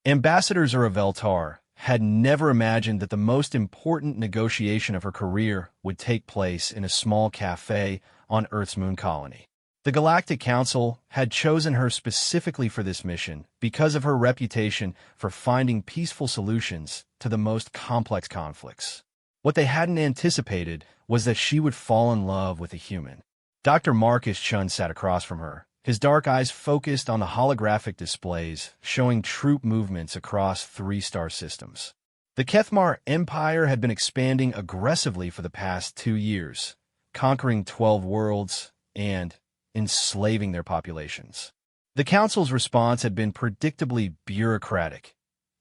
Ambassador Zara had never imagined that the most important negotiation of her career would take place in a small cafe on Earth's moon colony. The Galactic Council had chosen her specifically for this mission because of her reputation for finding peaceful solutions to the most complex conflicts. What they hadn't anticipated was that she would fall in love with a human. Dr. Marcus Chun sat across from her, his dark eyes focused on the holographic displays showing troop movements across 3-star systems. The Kethmar Empire had been expanding aggressively for the past 2 years, conquering 12 worlds and enslaving their populations. The Council's response had been predictably bureaucratic: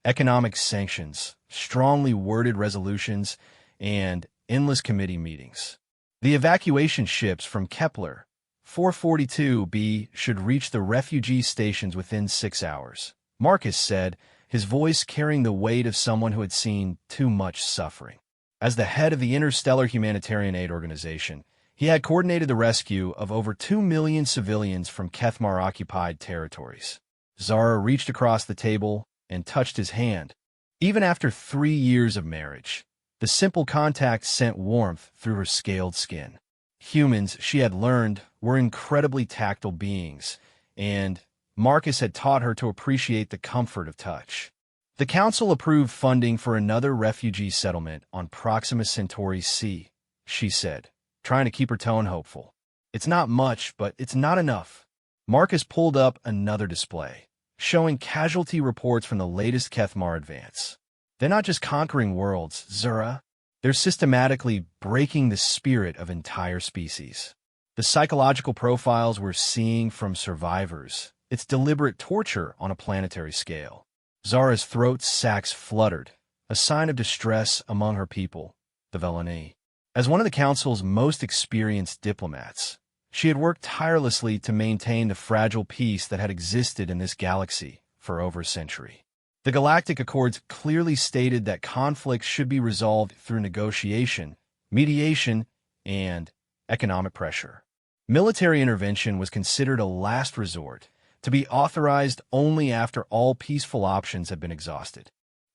economic sanctions, strongly worded resolutions, and endless committee meetings. The evacuation ships from Kepler 442b should reach the refugee stations within 6 hours, Marcus said, his voice carrying the weight of someone who had seen too much suffering. As the head of the Interstellar Humanitarian Aid Organization, he had coordinated the rescue of over 2 million civilians from Kethmar-occupied territories. Zara reached across the table and touched his hand. Even after 3 years of marriage, the simple contact sent warmth through her scaled skin. Humans, she had learned, were incredibly tactile beings, and Marcus had taught her to appreciate the comfort of touch. The Council approved funding for another refugee settlement on Proxima Centauri C, she said, trying to keep her tone hopeful. It's not much, but it's not enough. Marcus pulled up another display, showing casualty reports from the latest Kethmar advance. They're not just conquering worlds, Zura. They're systematically breaking the spirit of entire species. The psychological profiles we're seeing from survivors, it's deliberate torture on a planetary scale. Zara's throat sacs fluttered, a sign of distress among her people, the Velani. As one of the Council's most experienced diplomats, she had worked tirelessly to maintain the fragile peace that had existed in this galaxy for over a century. The Galactic Accords clearly stated that conflicts should be resolved through negotiation, mediation, and economic pressure. Military intervention was considered a last resort, to be authorized only after all peaceful options had been exhausted.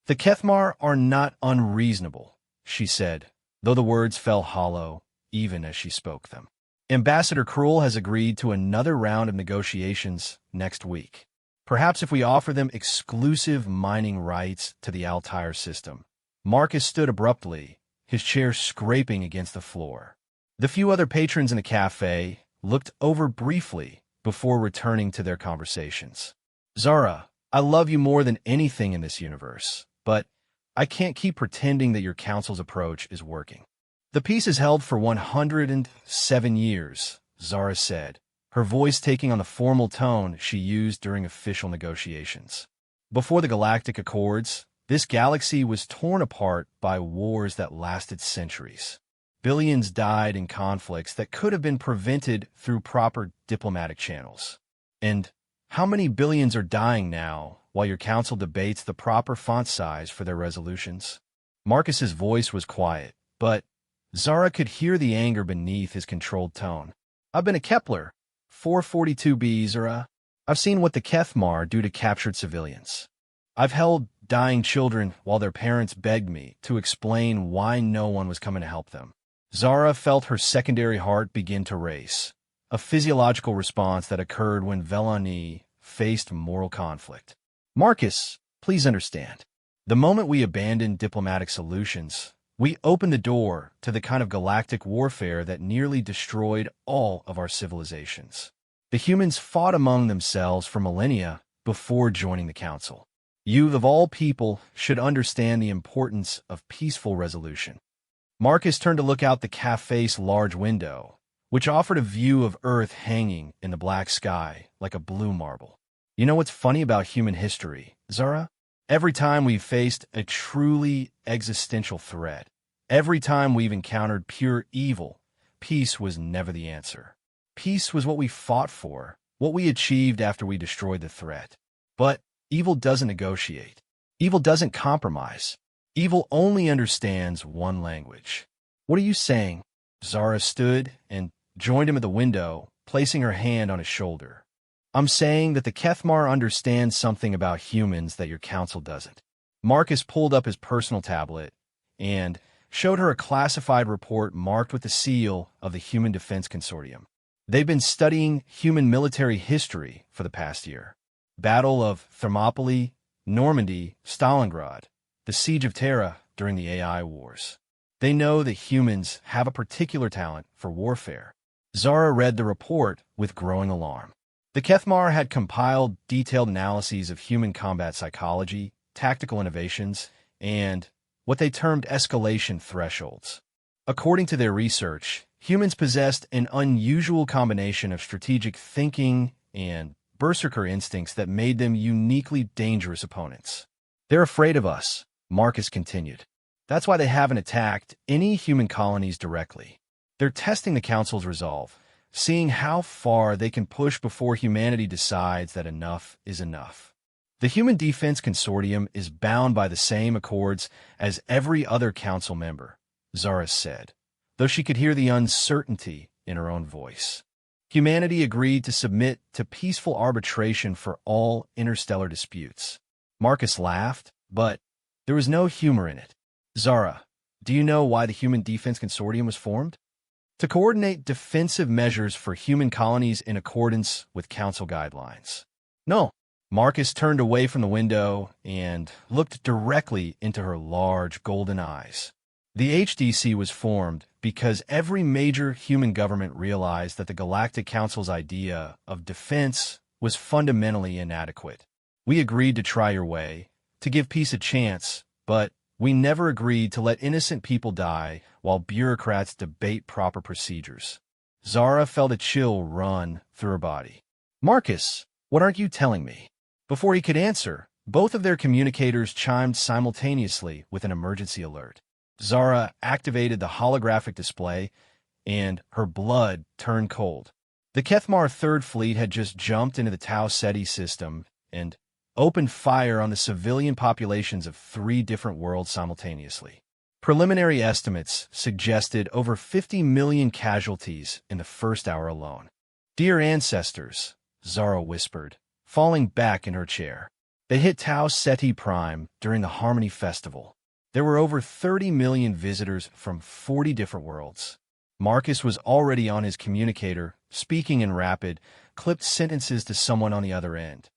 The Kethmar are not unreasonable, she said, though the words fell hollow even as she spoke them. Ambassador Krull has agreed to another round of negotiations next week. Perhaps if we offer them exclusive mining rights to the Altair system. Marcus stood abruptly, his chair scraping against the floor. The few other patrons in the cafe looked over briefly before returning to their conversations. Zara, I love you more than anything in this universe, but I can't keep pretending that your council's approach is working. The peace is held for 107 years, Zara said, her voice taking on the formal tone she used during official negotiations. Before the Galactic Accords, this galaxy was torn apart by wars that lasted centuries. Billions died in conflicts that could have been prevented through proper diplomatic channels. And how many billions are dying now while your council debates the proper font size for their resolutions? Marcus's voice was quiet, but Zara could hear the anger beneath his controlled tone. I've been a Kepler 442b, Zara. I've seen what the Kethmar do to captured civilians. I've held dying children while their parents begged me to explain why no one was coming to help them. Zara felt her secondary heart begin to race, a physiological response that occurred when Velani faced moral conflict. Marcus, please understand. The moment we abandoned diplomatic solutions, we opened the door to the kind of galactic warfare that nearly destroyed all of our civilizations. The humans fought among themselves for millennia before joining the Council. You, of all people, should understand the importance of peaceful resolution. Marcus turned to look out the cafe's large window, which offered a view of Earth hanging in the black sky like a blue marble. You know what's funny about human history, Zara? Every time we've faced a truly existential threat, every time we've encountered pure evil, peace was never the answer. Peace was what we fought for, what we achieved after we destroyed the threat. But evil doesn't negotiate. Evil doesn't compromise. Evil only understands one language. What are you saying? Zara stood and joined him at the window, placing her hand on his shoulder. I'm saying that the Kethmar understands something about humans that your council doesn't. Marcus pulled up his personal tablet and showed her a classified report marked with the seal of the Human Defense Consortium. They've been studying human military history for the past year. Battle of Thermopylae, Normandy, Stalingrad, the Siege of Terra during the AI wars. They know that humans have a particular talent for warfare. Zara read the report with growing alarm. The Kethmar had compiled detailed analyses of human combat psychology, tactical innovations, and what they termed escalation thresholds. According to their research, humans possessed an unusual combination of strategic thinking and berserker instincts that made them uniquely dangerous opponents. They're afraid of us, Marcus continued. That's why they haven't attacked any human colonies directly. They're testing the Council's resolve, seeing how far they can push before humanity decides that enough is enough. The Human Defense Consortium is bound by the same accords as every other Council member, Zara said, though she could hear the uncertainty in her own voice. Humanity agreed to submit to peaceful arbitration for all interstellar disputes. Marcus laughed, but there was no humor in it. Zara, do you know why the Human Defense Consortium was formed? To coordinate defensive measures for human colonies in accordance with Council guidelines. No. Marcus turned away from the window and looked directly into her large golden eyes. The HDC was formed because every major human government realized that the Galactic Council's idea of defense was fundamentally inadequate. We agreed to try your way, to give peace a chance, but we never agreed to let innocent people die while bureaucrats debate proper procedures. Zara felt a chill run through her body. Marcus, what aren't you telling me? Before he could answer, both of their communicators chimed simultaneously with an emergency alert. Zara activated the holographic display, and her blood turned cold. The Kethmar Third Fleet had just jumped into the Tau Ceti system and opened fire on the civilian populations of 3 different worlds simultaneously. Preliminary estimates suggested over 50 million casualties in the first hour alone. Dear ancestors, Zara whispered, falling back in her chair. They hit Tau Ceti Prime during the Harmony Festival. There were over 30 million visitors from 40 different worlds. Marcus was already on his communicator, speaking in rapid, clipped sentences to someone on the other end.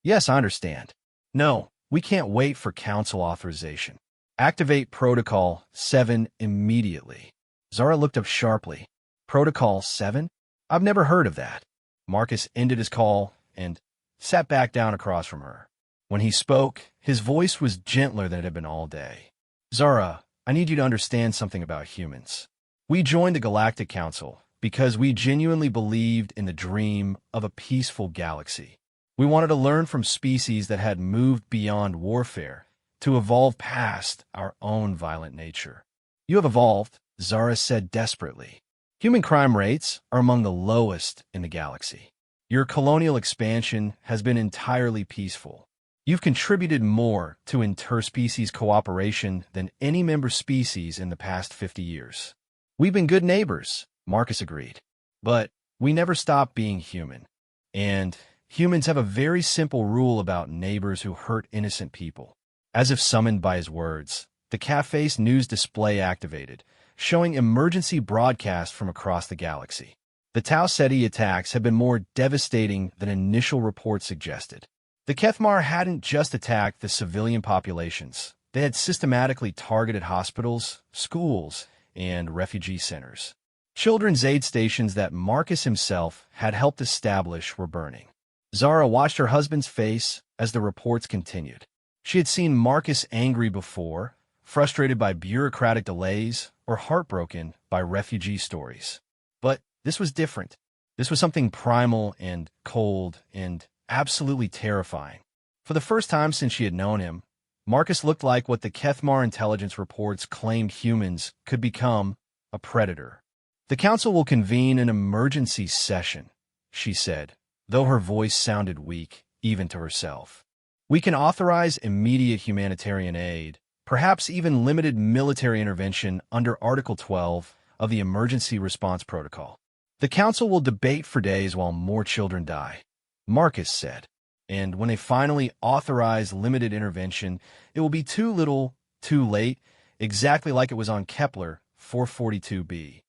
Yes, I understand. No, we can't wait for Council authorization. Activate Protocol 7 immediately. Zara looked up sharply. Protocol 7? I've never heard of that. Marcus ended his call and sat back down across from her. When he spoke, his voice was gentler than it had been all day. Zara, I need you to understand something about humans. We joined the Galactic Council because we genuinely believed in the dream of a peaceful galaxy. We wanted to learn from species that had moved beyond warfare to evolve past our own violent nature. You have evolved, Zara said desperately. Human crime rates are among the lowest in the galaxy. Your colonial expansion has been entirely peaceful. You've contributed more to interspecies cooperation than any member species in the past 50 years. We've been good neighbors, Marcus agreed. But we never stopped being human. And humans have a very simple rule about neighbors who hurt innocent people. As if summoned by his words, the cafe's news display activated, showing emergency broadcast from across the galaxy. The Tau Ceti attacks had been more devastating than initial reports suggested. The Kethmar hadn't just attacked the civilian populations. They had systematically targeted hospitals, schools, and refugee centers. Children's aid stations that Marcus himself had helped establish were burning. Zara watched her husband's face as the reports continued. She had seen Marcus angry before, frustrated by bureaucratic delays, or heartbroken by refugee stories. But this was different. This was something primal and cold and absolutely terrifying. For the first time since she had known him, Marcus looked like what the Kethmar intelligence reports claimed humans could become, a predator. The Council will convene an emergency session, she said, though her voice sounded weak, even to herself. We can authorize immediate humanitarian aid, perhaps even limited military intervention under Article 12 of the Emergency Response Protocol. The Council will debate for days while more children die. Marcus said. And when they finally authorize limited intervention, it will be too little, too late, exactly like it was on Kepler 442b.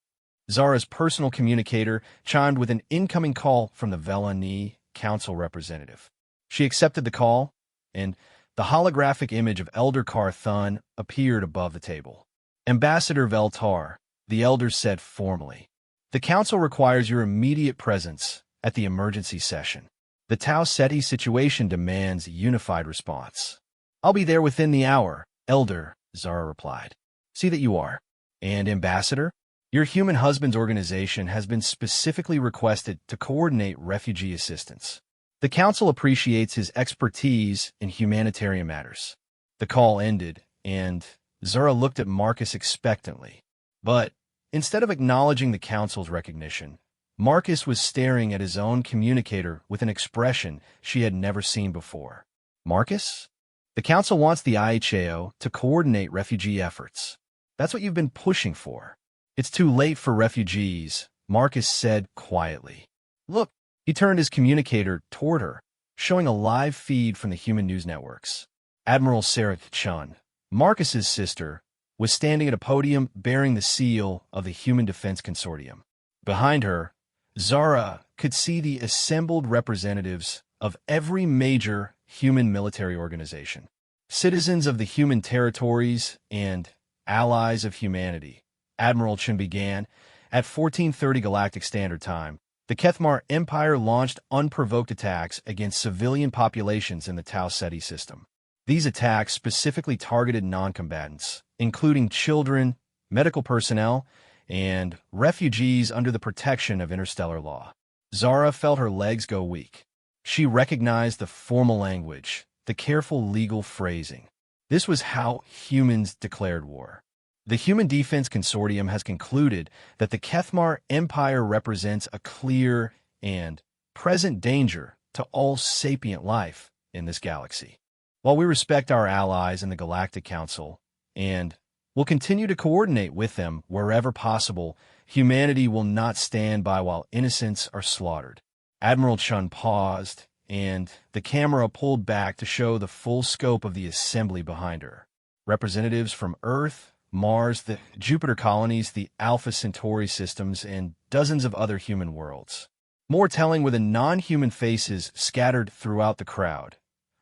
Zara's personal communicator chimed with an incoming call from the Velani Council representative. She accepted the call, and the holographic image of Elder Kar Thun appeared above the table. Ambassador Veltar, the elder said formally, the Council requires your immediate presence at the emergency session. The Tau Ceti situation demands a unified response. I'll be there within the hour, Elder, Zara replied. See that you are. And, Ambassador, your human husband's organization has been specifically requested to coordinate refugee assistance. The Council appreciates his expertise in humanitarian matters. The call ended, and Zara looked at Marcus expectantly. But, instead of acknowledging the Council's recognition, Marcus was staring at his own communicator with an expression she had never seen before. Marcus? The Council wants the IHAO to coordinate refugee efforts. That's what you've been pushing for. It's too late for refugees, Marcus said quietly. Look, he turned his communicator toward her, showing a live feed from the human news networks. Admiral Sarah Chun, Marcus's sister, was standing at a podium bearing the seal of the Human Defense Consortium. Behind her, Zara could see the assembled representatives of every major human military organization, citizens of the human territories and allies of humanity. Admiral Chun began. At 1430 Galactic Standard Time, the Kethmar Empire launched unprovoked attacks against civilian populations in the Tau Ceti system. These attacks specifically targeted non-combatants, including children, medical personnel, and refugees under the protection of interstellar law. Zara felt her legs go weak. She recognized the formal language, the careful legal phrasing. This was how humans declared war. The Human Defense Consortium has concluded that the Kethmar Empire represents a clear and present danger to all sapient life in this galaxy. While we respect our allies in the Galactic Council, and will continue to coordinate with them wherever possible, humanity will not stand by while innocents are slaughtered. Admiral Chun paused, and the camera pulled back to show the full scope of the assembly behind her. Representatives from Earth, Mars, the Jupiter colonies, the Alpha Centauri systems, and dozens of other human worlds. More telling were the non-human faces scattered throughout the crowd.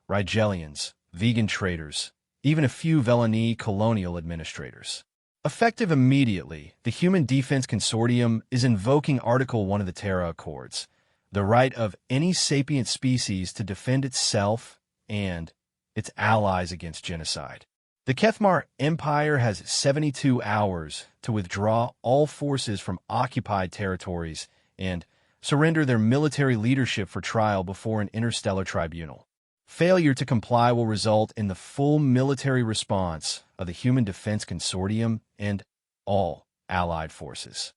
Rigelians, vegan traders, even a few Velani colonial administrators. Effective immediately, the Human Defense Consortium is invoking Article 1 of the Terra Accords, the right of any sapient species to defend itself and its allies against genocide. The Kethmar Empire has 72 hours to withdraw all forces from occupied territories and surrender their military leadership for trial before an interstellar tribunal. Failure to comply will result in the full military response of the Human Defense Consortium and all allied forces.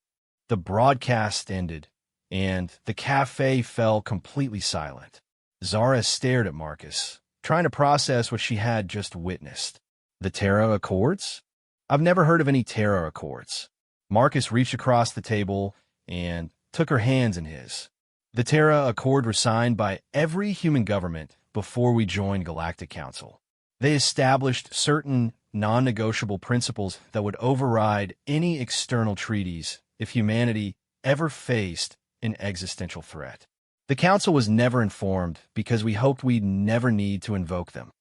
The broadcast ended, and the cafe fell completely silent. Zara stared at Marcus, trying to process what she had just witnessed. The Terra Accords? I've never heard of any Terra Accords. Marcus reached across the table and took her hands in his. The Terra Accord were signed by every human government before we joined Galactic Council. They established certain non-negotiable principles that would override any external treaties if humanity ever faced an existential threat. The Council was never informed because we hoped we'd never need to invoke them.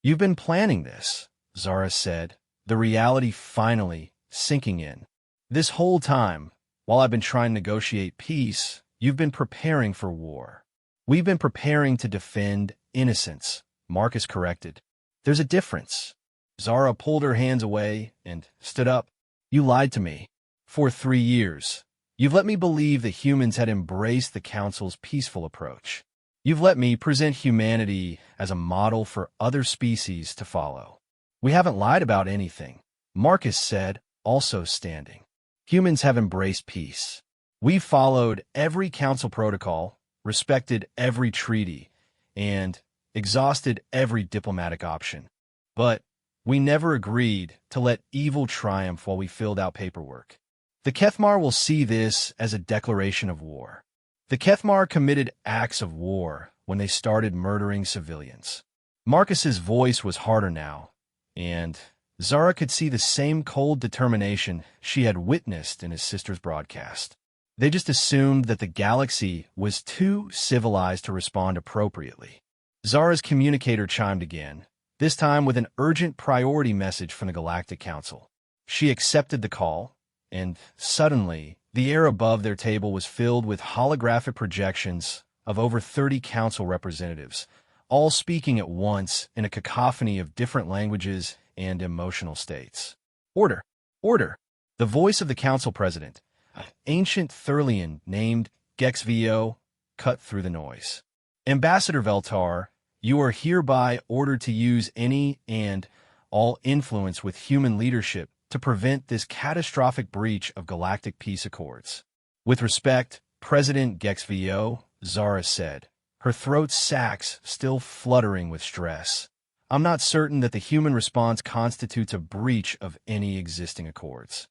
You've been planning this, Zara said, the reality finally sinking in. This whole time, while I've been trying to negotiate peace, you've been preparing for war. We've been preparing to defend innocence, Marcus corrected. There's a difference. Zara pulled her hands away and stood up. You lied to me. For 3 years, you've let me believe that humans had embraced the Council's peaceful approach. You've let me present humanity as a model for other species to follow. We haven't lied about anything, Marcus said, also standing. Humans have embraced peace. We've followed every Council protocol, respected every treaty, and exhausted every diplomatic option. But we never agreed to let evil triumph while we filled out paperwork. The Kethmar will see this as a declaration of war. The Kethmar committed acts of war when they started murdering civilians. Marcus's voice was harder now, and Zara could see the same cold determination she had witnessed in his sister's broadcast. They just assumed that the galaxy was too civilized to respond appropriately. Zara's communicator chimed again, this time with an urgent priority message from the Galactic Council. She accepted the call, and suddenly, the air above their table was filled with holographic projections of over 30 council representatives, all speaking at once in a cacophony of different languages and emotional states. Order! Order! The voice of the council president, an ancient Thurlian named Gexvo, cut through the noise. Ambassador Veltar, you are hereby ordered to use any and all influence with human leadership to prevent this catastrophic breach of galactic peace accords. With respect, President Gexvo, Zara said, her throat's sacs still fluttering with stress. I'm not certain that the human response constitutes a breach of any existing accords.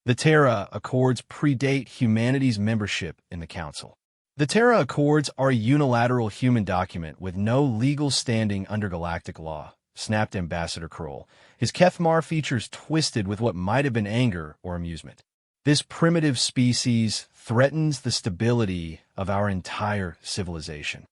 The Terra Accords predate humanity's membership in the Council. The Terra Accords are a unilateral human document with no legal standing under galactic law, snapped Ambassador Kroll, his Kethmar features twisted with what might have been anger or amusement. This primitive species threatens the stability of our entire civilization.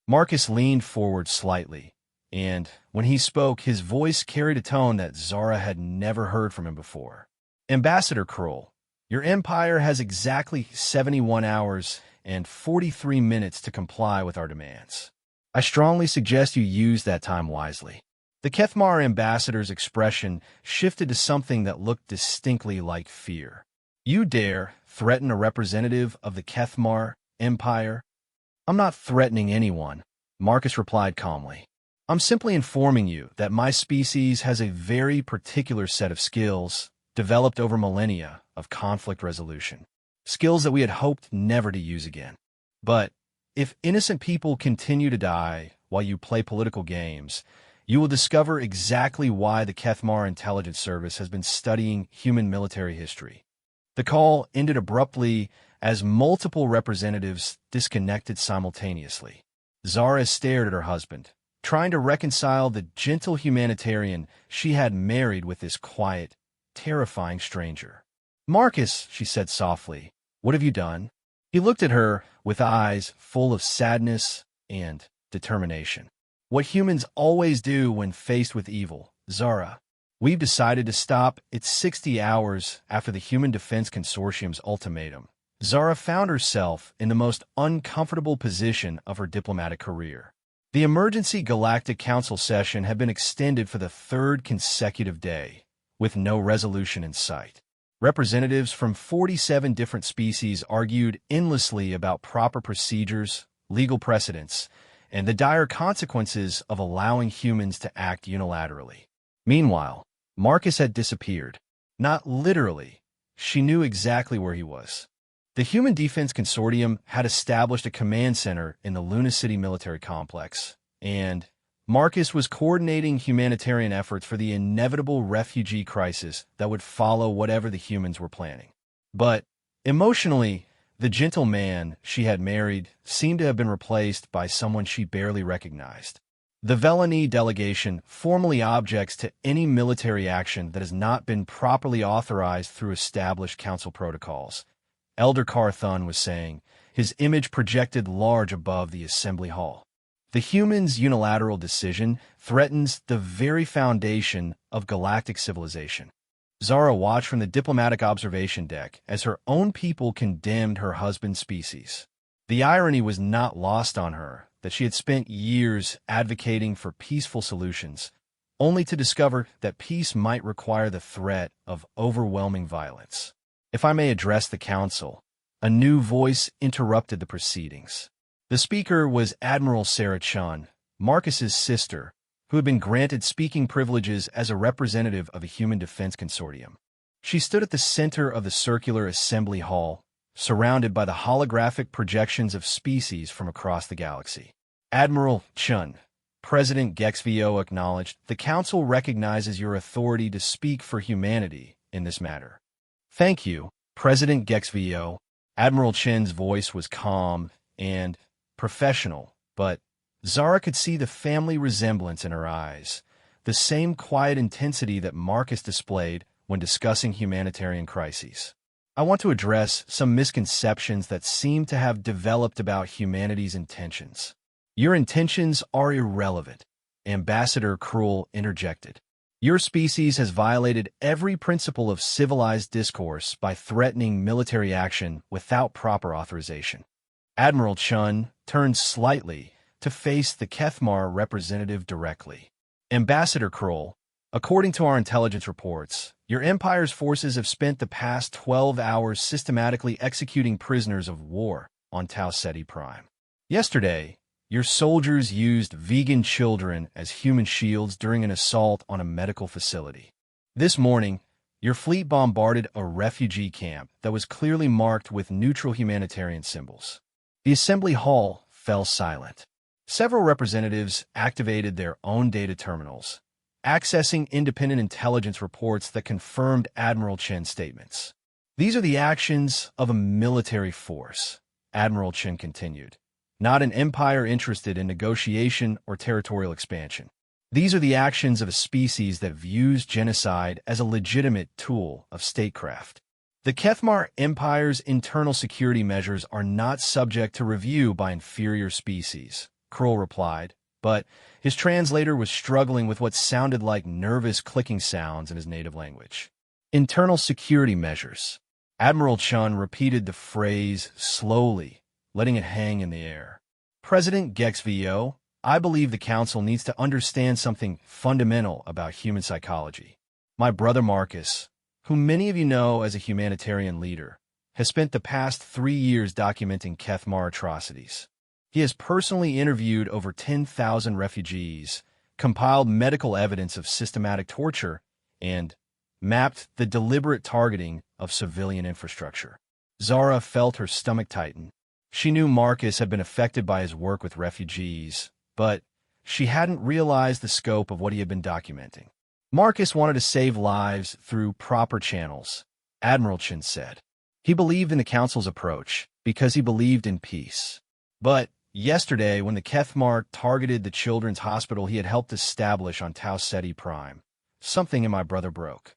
Marcus leaned forward slightly, and when he spoke, his voice carried a tone that Zara had never heard from him before. Ambassador Kroll, your empire has exactly 71 hours and 43 minutes to comply with our demands. I strongly suggest you use that time wisely. The Kethmar ambassador's expression shifted to something that looked distinctly like fear. You dare threaten a representative of the Kethmar Empire? I'm not threatening anyone, Marcus replied calmly. I'm simply informing you that my species has a very particular set of skills developed over millennia of conflict resolution. Skills that we had hoped never to use again. But if innocent people continue to die while you play political games, you will discover exactly why the Kethmar Intelligence Service has been studying human military history. The call ended abruptly as multiple representatives disconnected simultaneously. Zara stared at her husband, trying to reconcile the gentle humanitarian she had married with this quiet, terrifying stranger. Marcus, she said softly, what have you done? He looked at her with eyes full of sadness and determination. What humans always do when faced with evil, Zara. We've decided to stop it 60 hours after the Human Defense Consortium's ultimatum. Zara found herself in the most uncomfortable position of her diplomatic career. The Emergency Galactic Council session had been extended for the third consecutive day, with no resolution in sight. Representatives from 47 different species argued endlessly about proper procedures, legal precedents, and the dire consequences of allowing humans to act unilaterally. Meanwhile, Marcus had disappeared. Not literally. She knew exactly where he was. The Human Defense Consortium had established a command center in the Luna City military complex, and Marcus was coordinating humanitarian efforts for the inevitable refugee crisis that would follow whatever the humans were planning. But, emotionally, the gentle man she had married seemed to have been replaced by someone she barely recognized. The Velani delegation formally objects to any military action that has not been properly authorized through established council protocols, Elder Carthon was saying, his image projected large above the assembly hall. The humans' unilateral decision threatens the very foundation of galactic civilization. Zara watched from the diplomatic observation deck as her own people condemned her husband's species. The irony was not lost on her that she had spent years advocating for peaceful solutions, only to discover that peace might require the threat of overwhelming violence. If I may address the council, a new voice interrupted the proceedings. The speaker was Admiral Sarah Chun, Marcus's sister, who had been granted speaking privileges as a representative of a Human Defense Consortium. She stood at the center of the circular assembly hall, surrounded by the holographic projections of species from across the galaxy. Admiral Chun, President Gexvo acknowledged, the Council recognizes your authority to speak for humanity in this matter. Thank you, President Gexvo. Admiral Chen's voice was calm and professional, but Zara could see the family resemblance in her eyes, the same quiet intensity that Marcus displayed when discussing humanitarian crises. I want to address some misconceptions that seem to have developed about humanity's intentions. Your intentions are irrelevant, Ambassador Cruel interjected. Your species has violated every principle of civilized discourse by threatening military action without proper authorization. Admiral Chun turned slightly to face the Kethmar representative directly. Ambassador Cruel, according to our intelligence reports, your Empire's forces have spent the past 12 hours systematically executing prisoners of war on Tau Ceti Prime. Yesterday, your soldiers used vegan children as human shields during an assault on a medical facility. This morning, your fleet bombarded a refugee camp that was clearly marked with neutral humanitarian symbols. The assembly hall fell silent. Several representatives activated their own data terminals, accessing independent intelligence reports that confirmed Admiral Chen's statements. These are the actions of a military force, Admiral Chen continued, not an empire interested in negotiation or territorial expansion. These are the actions of a species that views genocide as a legitimate tool of statecraft. The Kethmar Empire's internal security measures are not subject to review by inferior species, Kroll replied, but his translator was struggling with what sounded like nervous clicking sounds in his native language. Internal security measures. Admiral Chun repeated the phrase slowly, letting it hang in the air. President Gexvo, I believe the Council needs to understand something fundamental about human psychology. My brother Marcus, whom many of you know as a humanitarian leader, has spent the past 3 years documenting Kethmar atrocities. He has personally interviewed over 10,000 refugees, compiled medical evidence of systematic torture, and mapped the deliberate targeting of civilian infrastructure. Zara felt her stomach tighten. She knew Marcus had been affected by his work with refugees, but she hadn't realized the scope of what he had been documenting. Marcus wanted to save lives through proper channels, Admiral Chin said. He believed in the Council's approach because he believed in peace. But yesterday, when the Kethmar targeted the children's hospital he had helped establish on Tau Ceti Prime, something in my brother broke.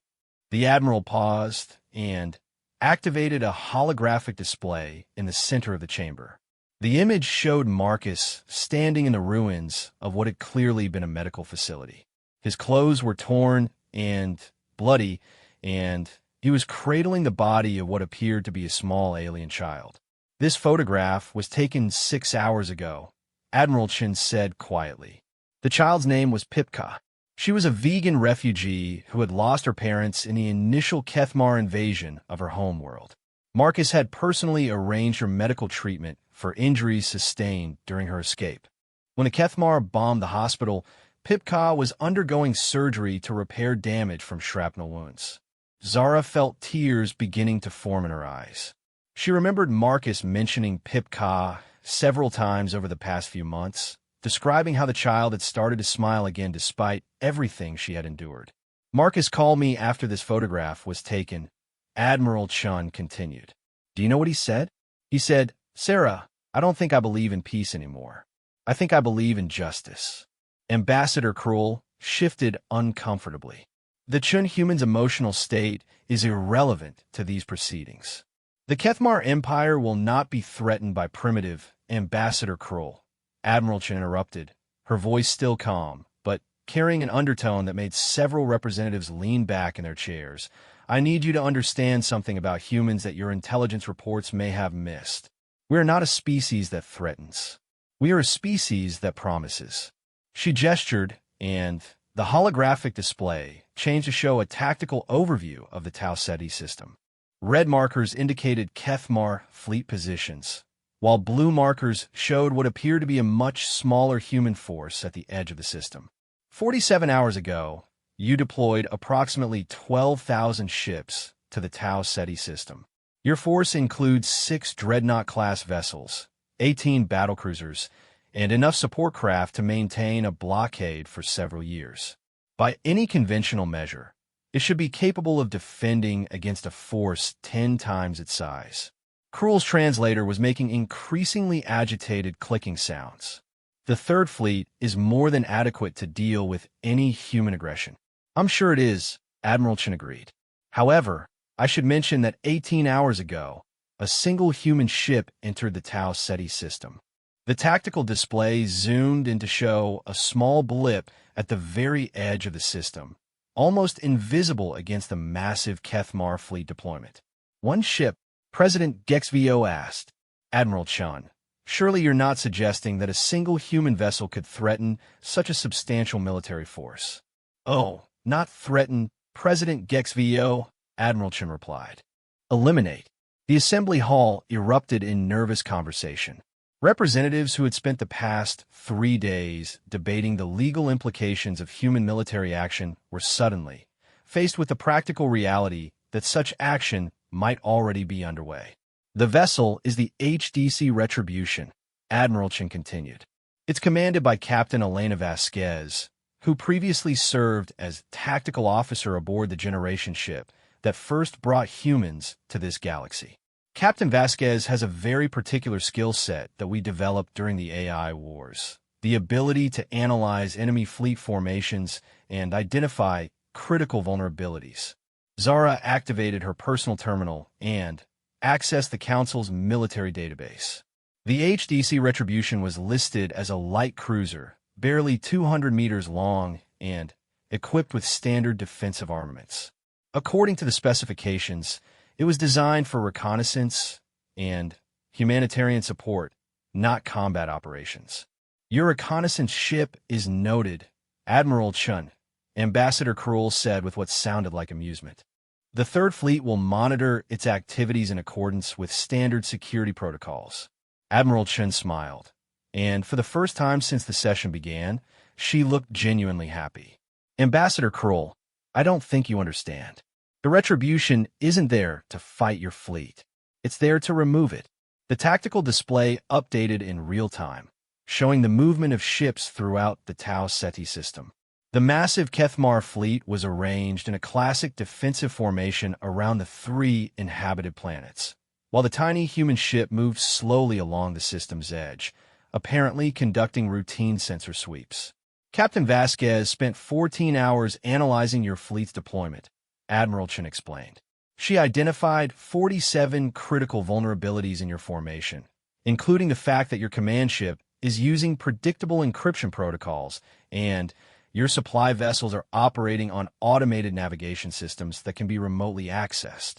The Admiral paused and activated a holographic display in the center of the chamber. The image showed Marcus standing in the ruins of what had clearly been a medical facility. His clothes were torn and bloody, and he was cradling the body of what appeared to be a small alien child. This photograph was taken 6 hours ago, Admiral Chin said quietly. The child's name was Pipka. She was a vegan refugee who had lost her parents in the initial Kethmar invasion of her homeworld. Marcus had personally arranged her medical treatment for injuries sustained during her escape. When the Kethmar bombed the hospital, Pipka was undergoing surgery to repair damage from shrapnel wounds. Zara felt tears beginning to form in her eyes. She remembered Marcus mentioning Pipka several times over the past few months, describing how the child had started to smile again despite everything she had endured. Marcus called me after this photograph was taken, Admiral Chun continued. Do you know what he said? He said, Sarah, I don't think I believe in peace anymore. I think I believe in justice. Ambassador Cruel shifted uncomfortably. The Chun human's emotional state is irrelevant to these proceedings. The Kethmar Empire will not be threatened by primitive Ambassador Cruel. Admiral Chun interrupted, her voice still calm, but carrying an undertone that made several representatives lean back in their chairs. I need you to understand something about humans that your intelligence reports may have missed. We are not a species that threatens. We are a species that promises. She gestured, and the holographic display changed to show a tactical overview of the Tau Ceti system. Red markers indicated Kethmar fleet positions, while blue markers showed what appeared to be a much smaller human force at the edge of the system. 47 hours ago, you deployed approximately 12,000 ships to the Tau Ceti system. Your force includes 6 Dreadnought-class vessels, 18 battlecruisers, and enough support craft to maintain a blockade for several years. By any conventional measure, it should be capable of defending against a force 10 times its size. Cruel's translator was making increasingly agitated clicking sounds. The Third Fleet is more than adequate to deal with any human aggression. I'm sure it is, Admiral Chen agreed. However, I should mention that 18 hours ago, a single human ship entered the Tau Ceti system. The tactical display zoomed in to show a small blip at the very edge of the system, almost invisible against the massive Kethmar fleet deployment. One ship, President Gexvo asked. Admiral Chun, surely you're not suggesting that a single human vessel could threaten such a substantial military force? Oh, not threaten, President Gexvo, Admiral Chun replied. Eliminate. The assembly hall erupted in nervous conversation. Representatives who had spent the past 3 days debating the legal implications of human military action were suddenly faced with the practical reality that such action might already be underway. The vessel is the HDC Retribution, Admiral Chen continued. It's commanded by Captain Elena Vasquez, who previously served as tactical officer aboard the generation ship that first brought humans to this galaxy. Captain Vasquez has a very particular skill set that we developed during the AI wars. The ability to analyze enemy fleet formations and identify critical vulnerabilities. Zara activated her personal terminal and accessed the Council's military database. The HDC Retribution was listed as a light cruiser, barely 200 meters long and equipped with standard defensive armaments. According to the specifications, it was designed for reconnaissance and humanitarian support, not combat operations. Your reconnaissance ship is noted, Admiral Chun, Ambassador Krull said with what sounded like amusement. The Third Fleet will monitor its activities in accordance with standard security protocols. Admiral Chun smiled, and for the first time since the session began, she looked genuinely happy. Ambassador Krull, I don't think you understand. The Retribution isn't there to fight your fleet. It's there to remove it. The tactical display updated in real time, showing the movement of ships throughout the Tau Ceti system. The massive Kethmar fleet was arranged in a classic defensive formation around the 3 inhabited planets, while the tiny human ship moved slowly along the system's edge, apparently conducting routine sensor sweeps. Captain Vasquez spent 14 hours analyzing your fleet's deployment, Admiral Chen explained. She identified 47 critical vulnerabilities in your formation, including the fact that your command ship is using predictable encryption protocols and your supply vessels are operating on automated navigation systems that can be remotely accessed.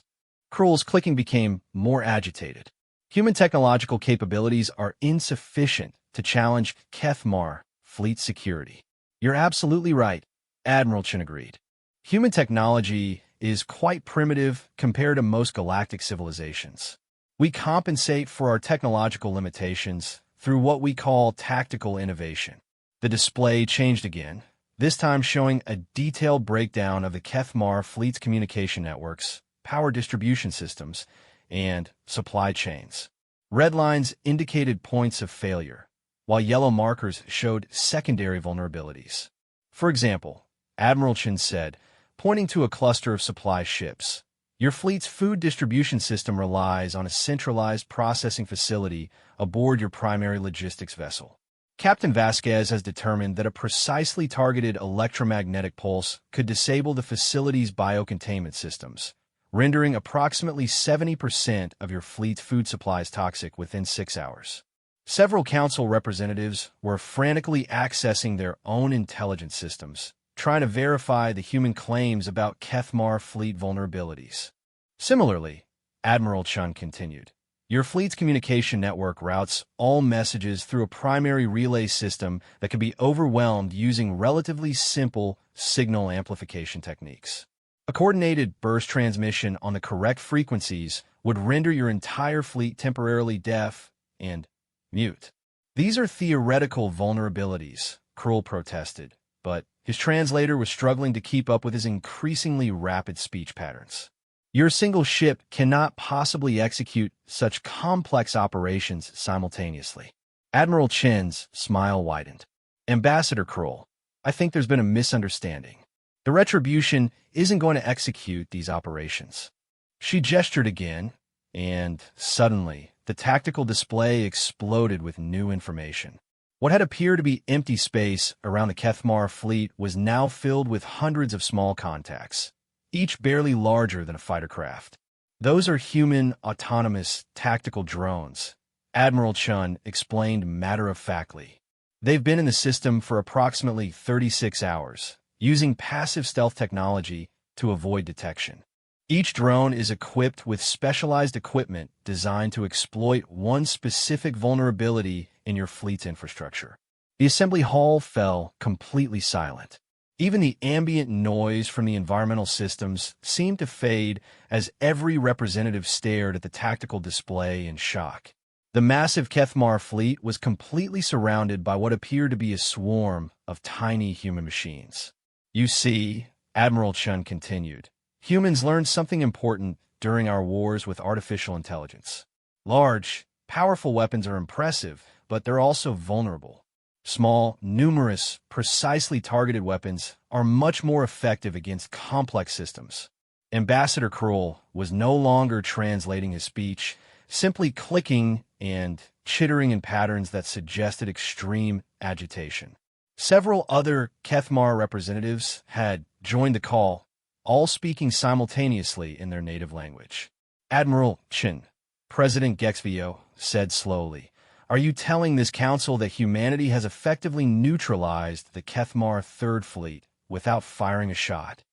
Krull's clicking became more agitated. Human technological capabilities are insufficient to challenge Kethmar fleet security. You're absolutely right, Admiral Chen agreed. Human technology is quite primitive compared to most galactic civilizations. We compensate for our technological limitations through what we call tactical innovation. The display changed again, this time showing a detailed breakdown of the Kethmar fleet's communication networks, power distribution systems, and supply chains. Red lines indicated points of failure, while yellow markers showed secondary vulnerabilities. For example, Admiral Chen said, pointing to a cluster of supply ships, your fleet's food distribution system relies on a centralized processing facility aboard your primary logistics vessel. Captain Vasquez has determined that a precisely targeted electromagnetic pulse could disable the facility's biocontainment systems, rendering approximately 70% of your fleet's food supplies toxic within 6 hours. Several council representatives were frantically accessing their own intelligence systems, trying to verify the human claims about Kethmar fleet vulnerabilities. Similarly, Admiral Chun continued, your fleet's communication network routes all messages through a primary relay system that can be overwhelmed using relatively simple signal amplification techniques. A coordinated burst transmission on the correct frequencies would render your entire fleet temporarily deaf and mute. These are theoretical vulnerabilities, Krull protested, but his translator was struggling to keep up with his increasingly rapid speech patterns. Your single ship cannot possibly execute such complex operations simultaneously. Admiral Chen's smile widened. Ambassador Krull, I think there's been a misunderstanding. The Retribution isn't going to execute these operations. She gestured again, and suddenly, the tactical display exploded with new information. What had appeared to be empty space around the Kethmar fleet was now filled with hundreds of small contacts, each barely larger than a fighter craft. Those are human, autonomous, tactical drones, Admiral Chun explained matter-of-factly. They've been in the system for approximately 36 hours, using passive stealth technology to avoid detection. Each drone is equipped with specialized equipment designed to exploit one specific vulnerability in your fleet's infrastructure. The assembly hall fell completely silent. Even the ambient noise from the environmental systems seemed to fade as every representative stared at the tactical display in shock. The massive Kethmar fleet was completely surrounded by what appeared to be a swarm of tiny human machines. You see, Admiral Chun continued, humans learned something important during our wars with artificial intelligence. Large, powerful weapons are impressive, but they're also vulnerable. Small, numerous, precisely targeted weapons are much more effective against complex systems. Ambassador Krull was no longer translating his speech, simply clicking and chittering in patterns that suggested extreme agitation. Several other Kethmar representatives had joined the call, all speaking simultaneously in their native language. Admiral Chin, President Gexvio, said slowly, "Are you telling this council that humanity has effectively neutralized the Kethmar Third Fleet without firing a shot?"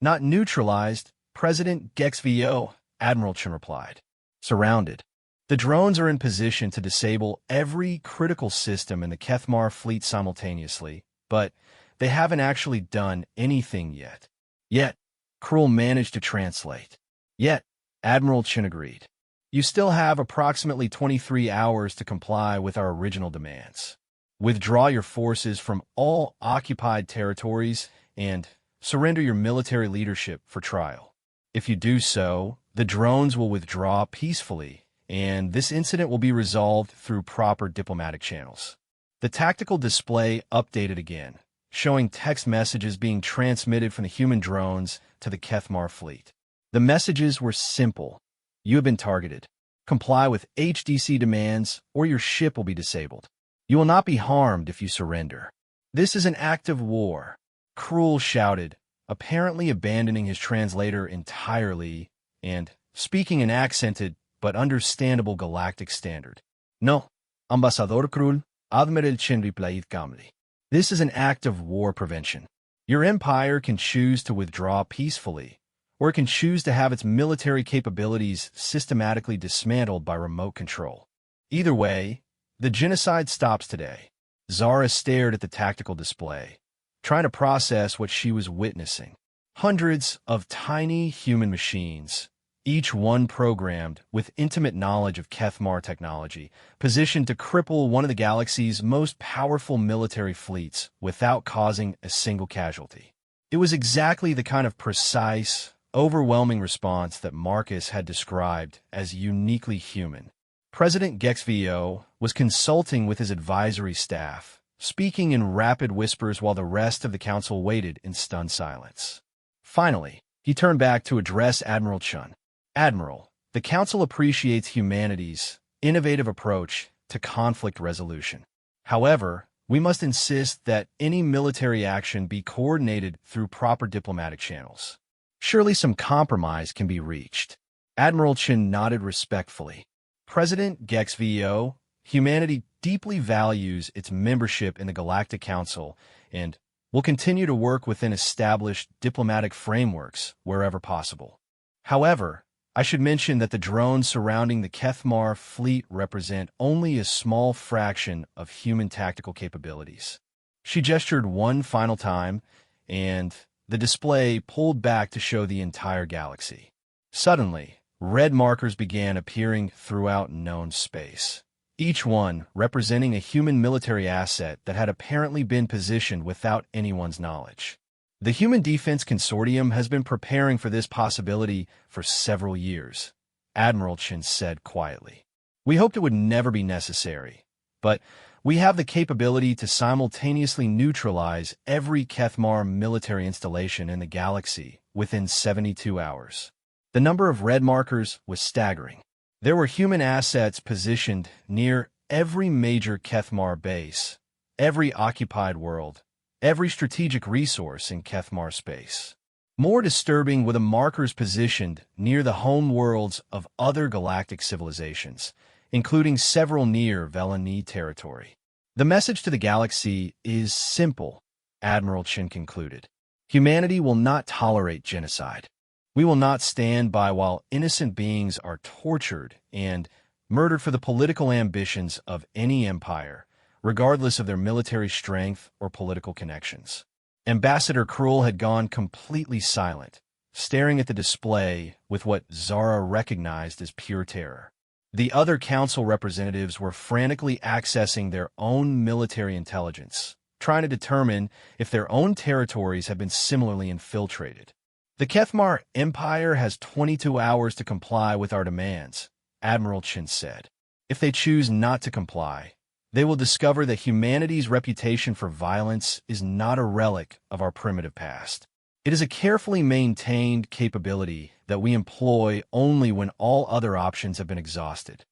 "Not neutralized, President Gexvio," Admiral Chin replied. "Surrounded. The drones are in position to disable every critical system in the Kethmar fleet simultaneously, but they haven't actually done anything yet." "Yet," Krull managed to translate. "Yet," Admiral Chin agreed. "You still have approximately 23 hours to comply with our original demands. Withdraw your forces from all occupied territories and surrender your military leadership for trial. If you do so, the drones will withdraw peacefully, and this incident will be resolved through proper diplomatic channels." The tactical display updated again, showing text messages being transmitted from the human drones to the Kethmar fleet. The messages were simple. "You have been targeted. Comply with HDC demands, or your ship will be disabled. You will not be harmed if you surrender." "This is an act of war," Krull shouted, apparently abandoning his translator entirely and speaking an accented but understandable galactic standard. "No, Ambassador Krull," Admiral Chin replied calmly. "This is an act of war prevention. Your empire can choose to withdraw peacefully, or it can choose to have its military capabilities systematically dismantled by remote control. Either way, the genocide stops today." Zara stared at the tactical display, trying to process what she was witnessing. Hundreds of tiny human machines, each one programmed with intimate knowledge of Kethmar technology, positioned to cripple one of the galaxy's most powerful military fleets without causing a single casualty. It was exactly the kind of precise, overwhelming response that Marcus had described as uniquely human. President Gexvio was consulting with his advisory staff, speaking in rapid whispers while the rest of the council waited in stunned silence. Finally, he turned back to address Admiral Chun. "Admiral, the council appreciates humanity's innovative approach to conflict resolution. However, we must insist that any military action be coordinated through proper diplomatic channels. Surely some compromise can be reached." Admiral Chin nodded respectfully. "President Gexvio, humanity deeply values its membership in the Galactic Council and will continue to work within established diplomatic frameworks wherever possible. However, I should mention that the drones surrounding the Kethmar fleet represent only a small fraction of human tactical capabilities." She gestured one final time, and the display pulled back to show the entire galaxy. Suddenly, red markers began appearing throughout known space, each one representing a human military asset that had apparently been positioned without anyone's knowledge. "The Human Defense Consortium has been preparing for this possibility for several years," Admiral Chin said quietly. "We hoped it would never be necessary, but we have the capability to simultaneously neutralize every Kethmar military installation in the galaxy within 72 hours. The number of red markers was staggering. There were human assets positioned near every major Kethmar base, every occupied world, every strategic resource in Kethmar space. More disturbing were the markers positioned near the home worlds of other galactic civilizations, including several near Velani territory. The message to the galaxy is simple, Admiral Chin concluded. Humanity will not tolerate genocide. We will not stand by while innocent beings are tortured and murdered for the political ambitions of any empire, regardless of their military strength or political connections. Ambassador Krull had gone completely silent, staring at the display with what Zara recognized as pure terror. The other council representatives were frantically accessing their own military intelligence, trying to determine if their own territories had been similarly infiltrated. The Kethmar Empire has 22 hours to comply with our demands, Admiral Chin said. If they choose not to comply, they will discover that humanity's reputation for violence is not a relic of our primitive past. It is a carefully maintained capability that we employ only when all other options have been exhausted.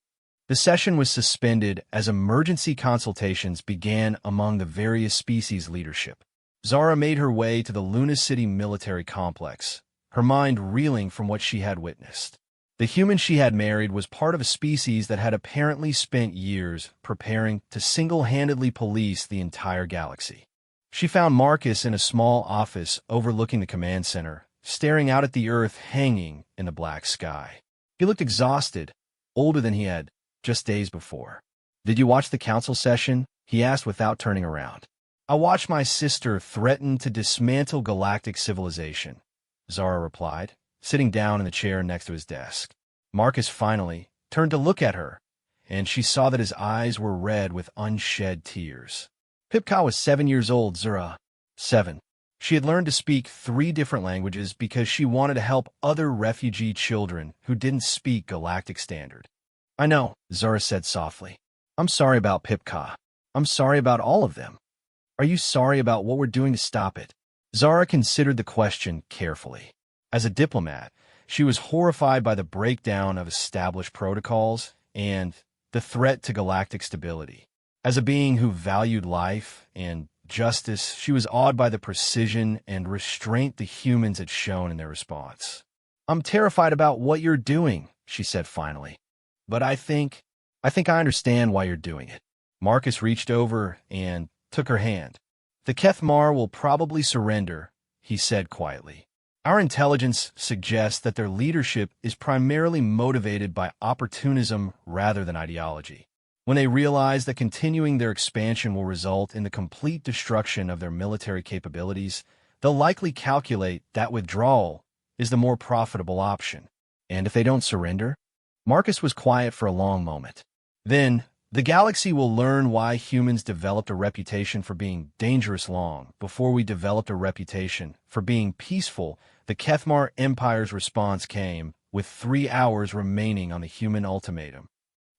The session was suspended as emergency consultations began among the various species leadership. Zara made her way to the Luna City military complex, her mind reeling from what she had witnessed. The human she had married was part of a species that had apparently spent years preparing to single-handedly police the entire galaxy. She found Marcus in a small office overlooking the command center, staring out at the Earth hanging in the black sky. He looked exhausted, older than he had just days before. "Did you watch the council session?" he asked without turning around. "I watched my sister threaten to dismantle galactic civilization," Zara replied, sitting down in the chair next to his desk. Marcus finally turned to look at her, and she saw that his eyes were red with unshed tears. Pipka was 7 years old, Zara. 7. She had learned to speak 3 different languages because she wanted to help other refugee children who didn't speak galactic standard. "I know," Zara said softly. "I'm sorry about Pipka. I'm sorry about all of them. Are you sorry about what we're doing to stop it?" Zara considered the question carefully. As a diplomat, she was horrified by the breakdown of established protocols and the threat to galactic stability. As a being who valued life and justice, she was awed by the precision and restraint the humans had shown in their response. "I'm terrified about what you're doing," she said finally. "But I think I understand why you're doing it." Marcus reached over and took her hand. "The Kethmar will probably surrender," he said quietly. "Our intelligence suggests that their leadership is primarily motivated by opportunism rather than ideology. When they realize that continuing their expansion will result in the complete destruction of their military capabilities, they'll likely calculate that withdrawal is the more profitable option. And if they don't surrender?" Marcus was quiet for a long moment. "Then, the galaxy will learn why humans developed a reputation for being dangerous long before we developed a reputation for being peaceful." The Kethmar Empire's response came with 3 hours remaining on the human ultimatum.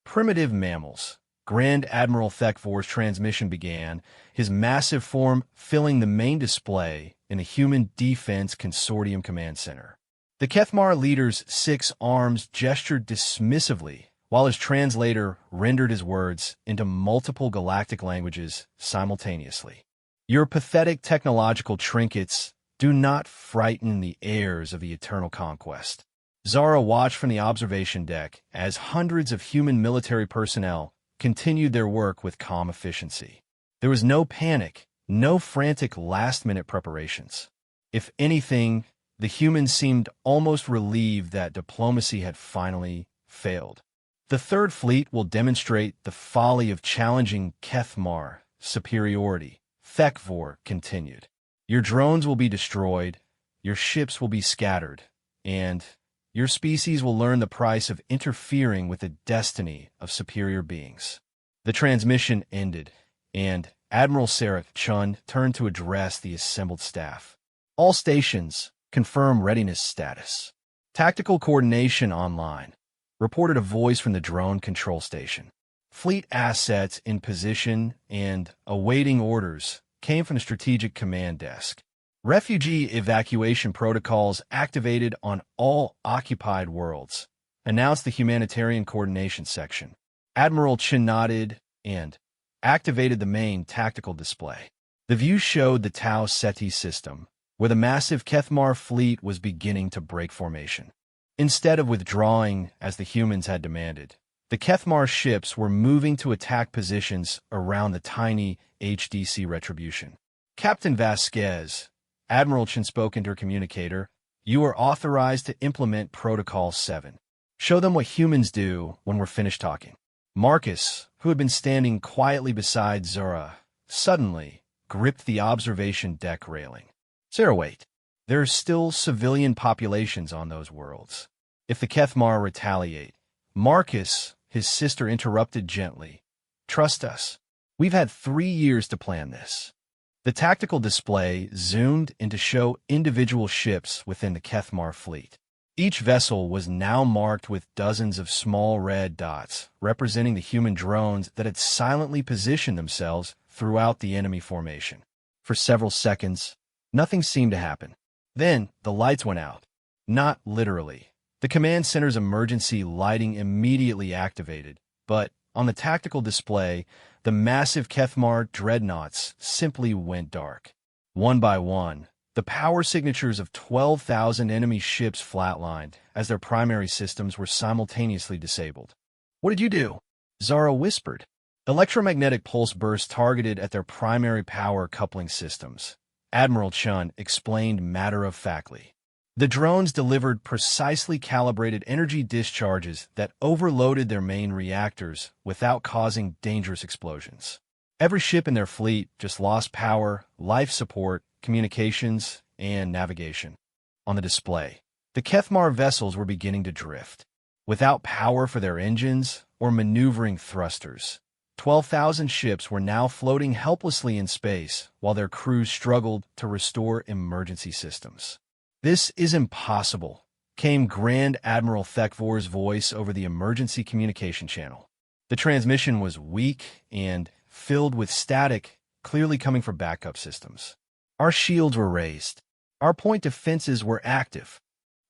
Primitive mammals. Grand Admiral Thekvor's transmission began, his massive form filling the main display in the Human Defense Consortium Command Center. The Kethmar leader's 6 arms gestured dismissively, while his translator rendered his words into multiple galactic languages simultaneously. "Your pathetic technological trinkets do not frighten the heirs of the eternal conquest." Zara watched from the observation deck as hundreds of human military personnel continued their work with calm efficiency. There was no panic, no frantic last-minute preparations. If anything, the humans seemed almost relieved that diplomacy had finally failed. "The Third Fleet will demonstrate the folly of challenging Kethmar superiority," Thekvor continued. "Your drones will be destroyed, your ships will be scattered, and your species will learn the price of interfering with the destiny of superior beings." The transmission ended, and Admiral Sarah Chun turned to address the assembled staff. "All stations, confirm readiness status. Tactical coordination online," reported a voice from the drone control station. "Fleet assets in position and awaiting orders," came from the Strategic Command Desk. "Refugee evacuation protocols activated on all occupied worlds," announced the Humanitarian Coordination Section. Admiral Chin nodded and activated the main tactical display. The view showed the Tau Ceti system, where the massive Kethmar fleet was beginning to break formation. Instead of withdrawing as the humans had demanded, the Kethmar ships were moving to attack positions around the tiny HDC Retribution. Captain Vasquez, Admiral Chen spoke into her communicator, "You are authorized to implement Protocol 7. Show them what humans do when we're finished talking." Marcus, who had been standing quietly beside Zora, suddenly gripped the observation deck railing. "Sarah, wait. There are still civilian populations on those worlds. If the Kethmar retaliate..." Marcus, his sister, interrupted gently. "Trust us. We've had 3 years to plan this." The tactical display zoomed in to show individual ships within the Kethmar fleet. Each vessel was now marked with dozens of small red dots, representing the human drones that had silently positioned themselves throughout the enemy formation. For several seconds, nothing seemed to happen. Then, the lights went out. Not literally. The command center's emergency lighting immediately activated, but on the tactical display, the massive Kethmar dreadnoughts simply went dark. One by one, the power signatures of 12,000 enemy ships flatlined as their primary systems were simultaneously disabled. "What did you do?" Zara whispered. "Electromagnetic pulse bursts targeted at their primary power coupling systems," Admiral Chun explained matter-of-factly. "The drones delivered precisely calibrated energy discharges that overloaded their main reactors without causing dangerous explosions. Every ship in their fleet just lost power, life support, communications, and navigation." On the display, the Kethmar vessels were beginning to drift. Without power for their engines or maneuvering thrusters, 12,000 ships were now floating helplessly in space while their crews struggled to restore emergency systems. "This is impossible," came Grand Admiral Thekvor's voice over the emergency communication channel. The transmission was weak and filled with static, clearly coming from backup systems. "Our shields were raised. Our point defenses were active."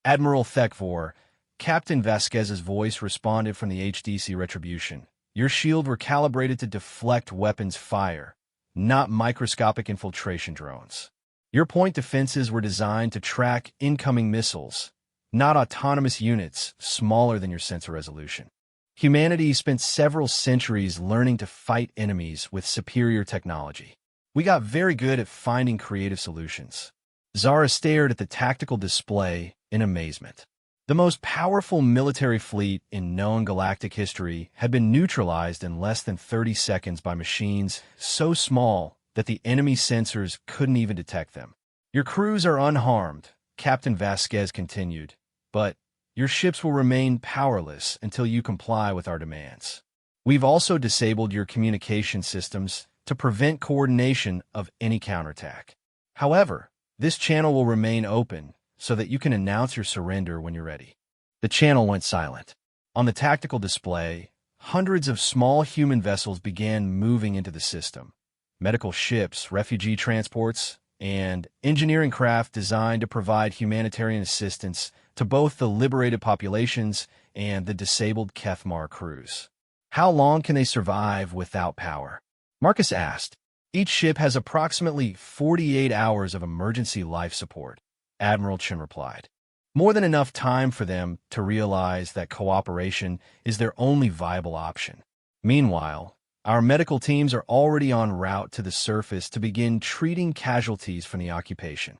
Admiral Thekvor, Captain Vasquez's voice responded from the HDC Retribution. "Your shield were calibrated to deflect weapons fire, not microscopic infiltration drones. Your point defenses were designed to track incoming missiles, not autonomous units smaller than your sensor resolution." Humanity spent several centuries learning to fight enemies with superior technology. We got very good at finding creative solutions. Zara stared at the tactical display in amazement. The most powerful military fleet in known galactic history had been neutralized in less than 30 seconds by machines so small that the enemy sensors couldn't even detect them. "Your crews are unharmed," Captain Vasquez continued, "but your ships will remain powerless until you comply with our demands. We've also disabled your communication systems to prevent coordination of any counterattack. However, this channel will remain open so that you can announce your surrender when you're ready." The channel went silent. On the tactical display, hundreds of small human vessels began moving into the system. Medical ships, refugee transports, and engineering craft designed to provide humanitarian assistance to both the liberated populations and the disabled Kethmar crews. "How long can they survive without power?" Marcus asked. "Each ship has approximately 48 hours of emergency life support," Admiral Chen replied. "More than enough time for them to realize that cooperation is their only viable option. Meanwhile, our medical teams are already en route to the surface to begin treating casualties from the occupation."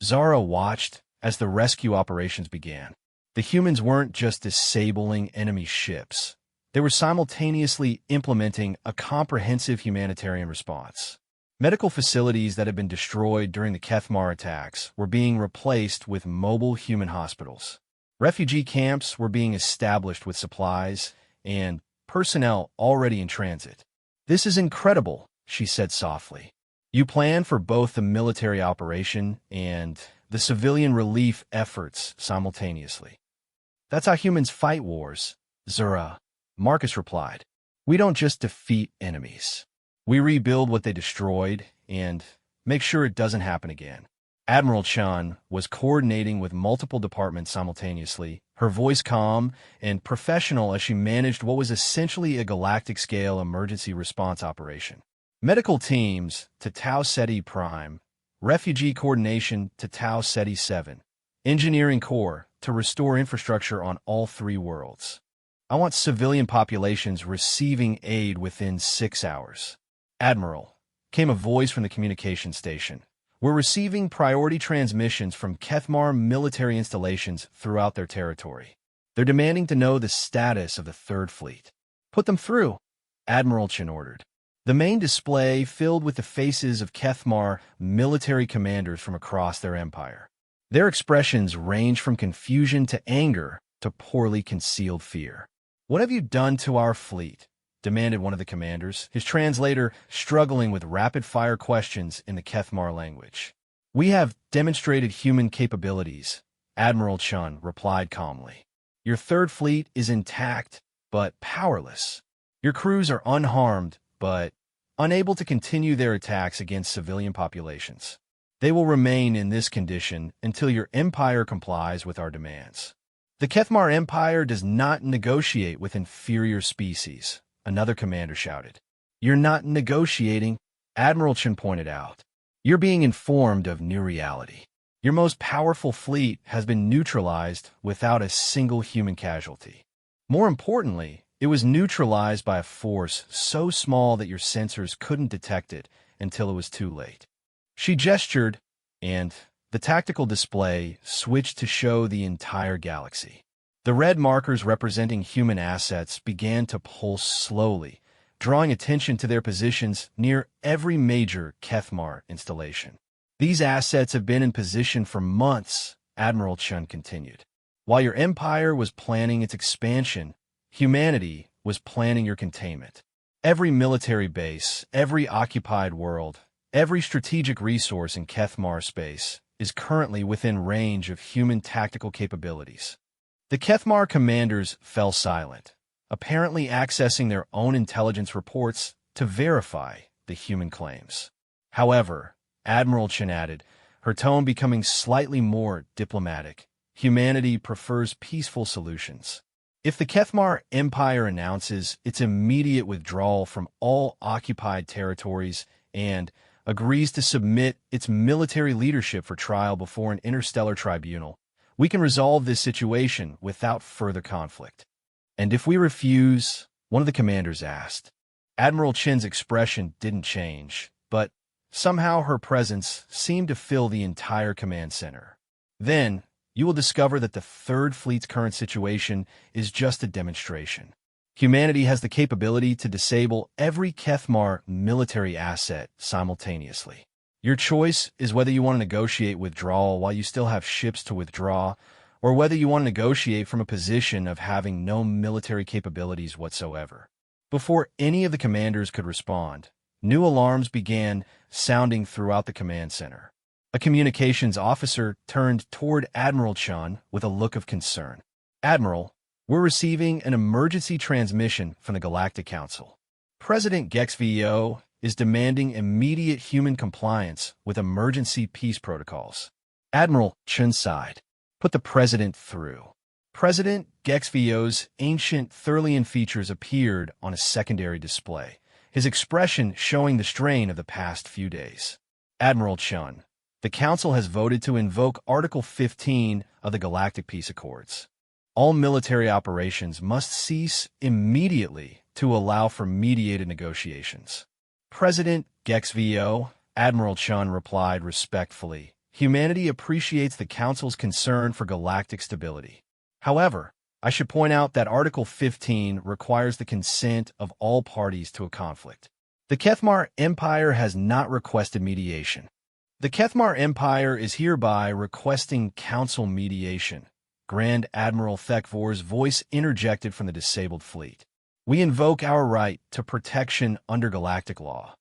Zara watched as the rescue operations began. The humans weren't just disabling enemy ships. They were simultaneously implementing a comprehensive humanitarian response. Medical facilities that had been destroyed during the Kethmar attacks were being replaced with mobile human hospitals. Refugee camps were being established with supplies and personnel already in transit. "This is incredible," she said softly. "You plan for both the military operation and the civilian relief efforts simultaneously." "That's how humans fight wars, Zura," Marcus replied. "We don't just defeat enemies. We rebuild what they destroyed and make sure it doesn't happen again." Admiral Chun was coordinating with multiple departments simultaneously, her voice calm and professional as she managed what was essentially a galactic-scale emergency response operation. Medical teams to Tau Ceti Prime, refugee coordination to Tau Ceti 7, engineering corps to restore infrastructure on all three worlds. I want civilian populations receiving aid within 6 hours. Admiral, came a voice from the communication station. We're receiving priority transmissions from Kethmar military installations throughout their territory. They're demanding to know the status of the Third Fleet. Put them through, Admiral Chin ordered. The main display filled with the faces of Kethmar military commanders from across their empire. Their expressions range from confusion to anger to poorly concealed fear. "What have you done to our fleet?" demanded one of the commanders, his translator struggling with rapid-fire questions in the Kethmar language. "We have demonstrated human capabilities," Admiral Chun replied calmly. "Your Third Fleet is intact, but powerless. Your crews are unharmed, but unable to continue their attacks against civilian populations. They will remain in this condition until your empire complies with our demands." "The Kethmar Empire does not negotiate with inferior species," another commander shouted. "You're not negotiating," Admiral Chin pointed out. "You're being informed of new reality. Your most powerful fleet has been neutralized without a single human casualty. More importantly, it was neutralized by a force so small that your sensors couldn't detect it until it was too late." She gestured, and the tactical display switched to show the entire galaxy. The red markers representing human assets began to pulse slowly, drawing attention to their positions near every major Kethmar installation. "These assets have been in position for months," Admiral Chun continued. "While your empire was planning its expansion, humanity was planning your containment. Every military base, every occupied world, every strategic resource in Kethmar space is currently within range of human tactical capabilities." The Kethmar commanders fell silent, apparently accessing their own intelligence reports to verify the human claims. However, Admiral Chin added, her tone becoming slightly more diplomatic, "Humanity prefers peaceful solutions. If the Kethmar Empire announces its immediate withdrawal from all occupied territories and agrees to submit its military leadership for trial before an interstellar tribunal, we can resolve this situation without further conflict." "And if we refuse?" one of the commanders asked. Admiral Chin's expression didn't change, but somehow her presence seemed to fill the entire command center. "Then you will discover that the Third Fleet's current situation is just a demonstration. Humanity has the capability to disable every Kethmar military asset simultaneously. Your choice is whether you want to negotiate withdrawal while you still have ships to withdraw, or whether you want to negotiate from a position of having no military capabilities whatsoever." Before any of the commanders could respond, new alarms began sounding throughout the command center. A communications officer turned toward Admiral Chun with a look of concern. "Admiral, we're receiving an emergency transmission from the Galactic Council. President Gexvo is demanding immediate human compliance with emergency peace protocols." Admiral Chun sighed. "Put the president through." President Gexvo's ancient Thurlian features appeared on a secondary display, his expression showing the strain of the past few days. "Admiral Chun, the Council has voted to invoke Article 15 of the Galactic Peace Accords. All military operations must cease immediately to allow for mediated negotiations." "President Gexvo," Admiral Chun replied respectfully, "humanity appreciates the Council's concern for galactic stability. However, I should point out that Article 15 requires the consent of all parties to a conflict. The Kethmar Empire has not requested mediation. The Kethmar Empire is hereby requesting Council mediation," Grand Admiral Thekvor's voice interjected from the disabled fleet. "We invoke our right to protection under galactic law."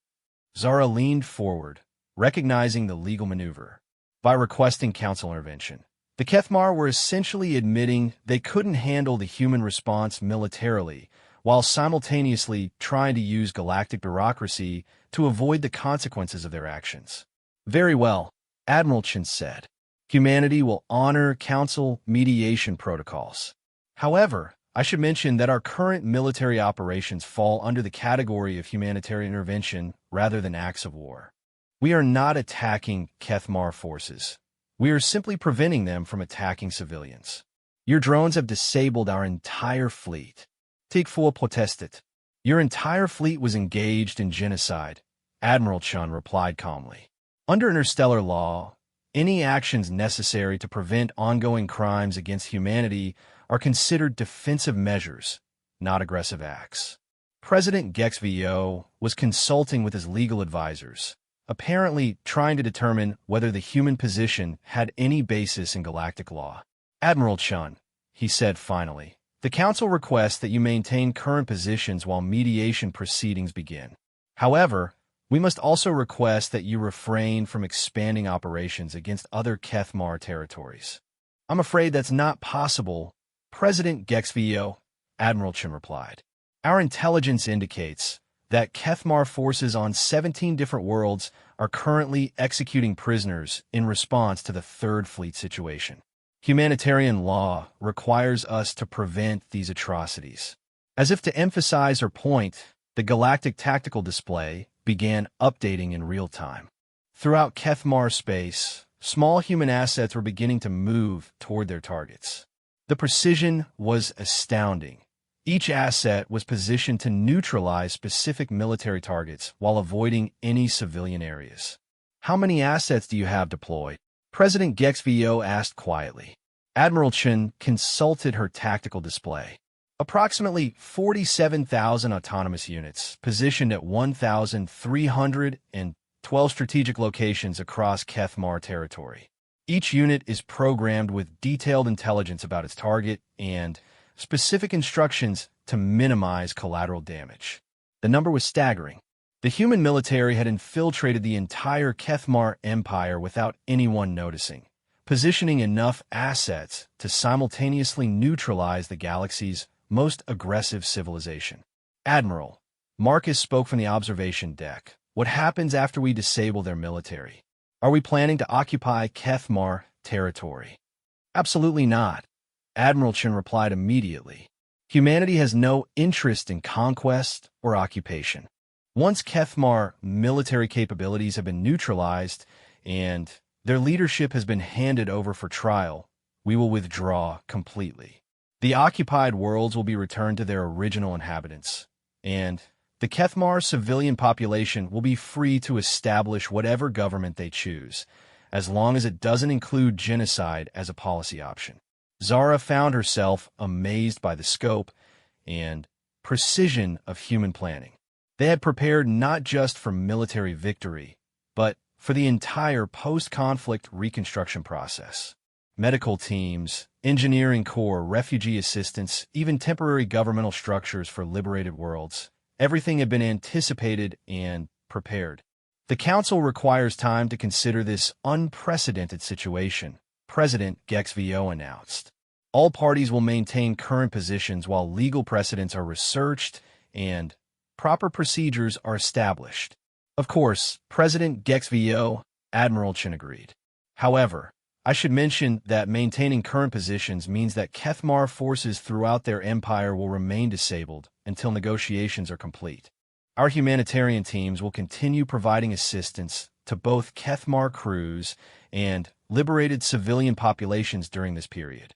Zara leaned forward, recognizing the legal maneuver. By requesting Council intervention, the Kethmar were essentially admitting they couldn't handle the human response militarily, while simultaneously trying to use galactic bureaucracy to avoid the consequences of their actions. "Very well," Admiral Chen said. Humanity will honor Council mediation protocols. However, I should mention that our current military operations fall under the category of humanitarian intervention rather than acts of war. We are not attacking Kethmar forces. We are simply preventing them from attacking civilians. Your drones have disabled our entire fleet. Tigful protested. Your entire fleet was engaged in genocide, Admiral Chun replied calmly. Under interstellar law, any actions necessary to prevent ongoing crimes against humanity are considered defensive measures, not aggressive acts. President Gexvo was consulting with his legal advisors, apparently trying to determine whether the human position had any basis in galactic law. Admiral Chun, he said finally, the Council requests that you maintain current positions while mediation proceedings begin. However, we must also request that you refrain from expanding operations against other Kethmar territories. I'm afraid that's not possible, President Gexvo, Admiral Chun replied. Our intelligence indicates that Kethmar forces on 17 different worlds are currently executing prisoners in response to the Third Fleet situation. Humanitarian law requires us to prevent these atrocities. As if to emphasize her point, the galactic tactical display began updating in real time. Throughout Kethmar space, small human assets were beginning to move toward their targets. The precision was astounding. Each asset was positioned to neutralize specific military targets while avoiding any civilian areas. How many assets do you have deployed? President Gexvo asked quietly. Admiral Chen consulted her tactical display. Approximately 47,000 autonomous units positioned at 1,312 strategic locations across Kethmar territory. Each unit is programmed with detailed intelligence about its target and specific instructions to minimize collateral damage. The number was staggering. The human military had infiltrated the entire Kethmar empire without anyone noticing, positioning enough assets to simultaneously neutralize the galaxy's most aggressive civilization. Admiral, Marcus spoke from the observation deck. What happens after we disable their military? Are we planning to occupy Kethmar territory? Absolutely not, Admiral Chen replied immediately. Humanity has no interest in conquest or occupation. Once Kethmar military capabilities have been neutralized and their leadership has been handed over for trial, we will withdraw completely. The occupied worlds will be returned to their original inhabitants, and the Kethmar civilian population will be free to establish whatever government they choose, as long as it doesn't include genocide as a policy option. Zara found herself amazed by the scope and precision of human planning. They had prepared not just for military victory, but for the entire post-conflict reconstruction process. Medical teams, engineering corps, refugee assistance, even temporary governmental structures for liberated worlds. Everything had been anticipated and prepared. The Council requires time to consider this unprecedented situation, President Gexvo announced. All parties will maintain current positions while legal precedents are researched and proper procedures are established. Of course, President Gexvo, Admiral Chen agreed. However, I should mention that maintaining current positions means that Kethmar forces throughout their empire will remain disabled until negotiations are complete. Our humanitarian teams will continue providing assistance to both Kethmar crews and liberated civilian populations during this period.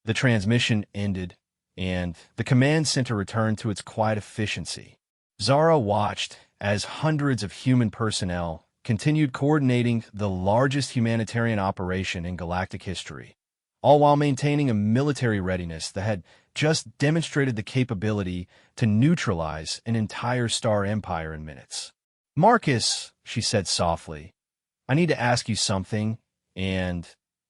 The transmission ended, and the command center returned to its quiet efficiency. Zara watched as hundreds of human personnel continued coordinating the largest humanitarian operation in galactic history, all while maintaining a military readiness that had just demonstrated the capability to neutralize an entire star empire in minutes. Marcus, she said softly, I need to ask you something, and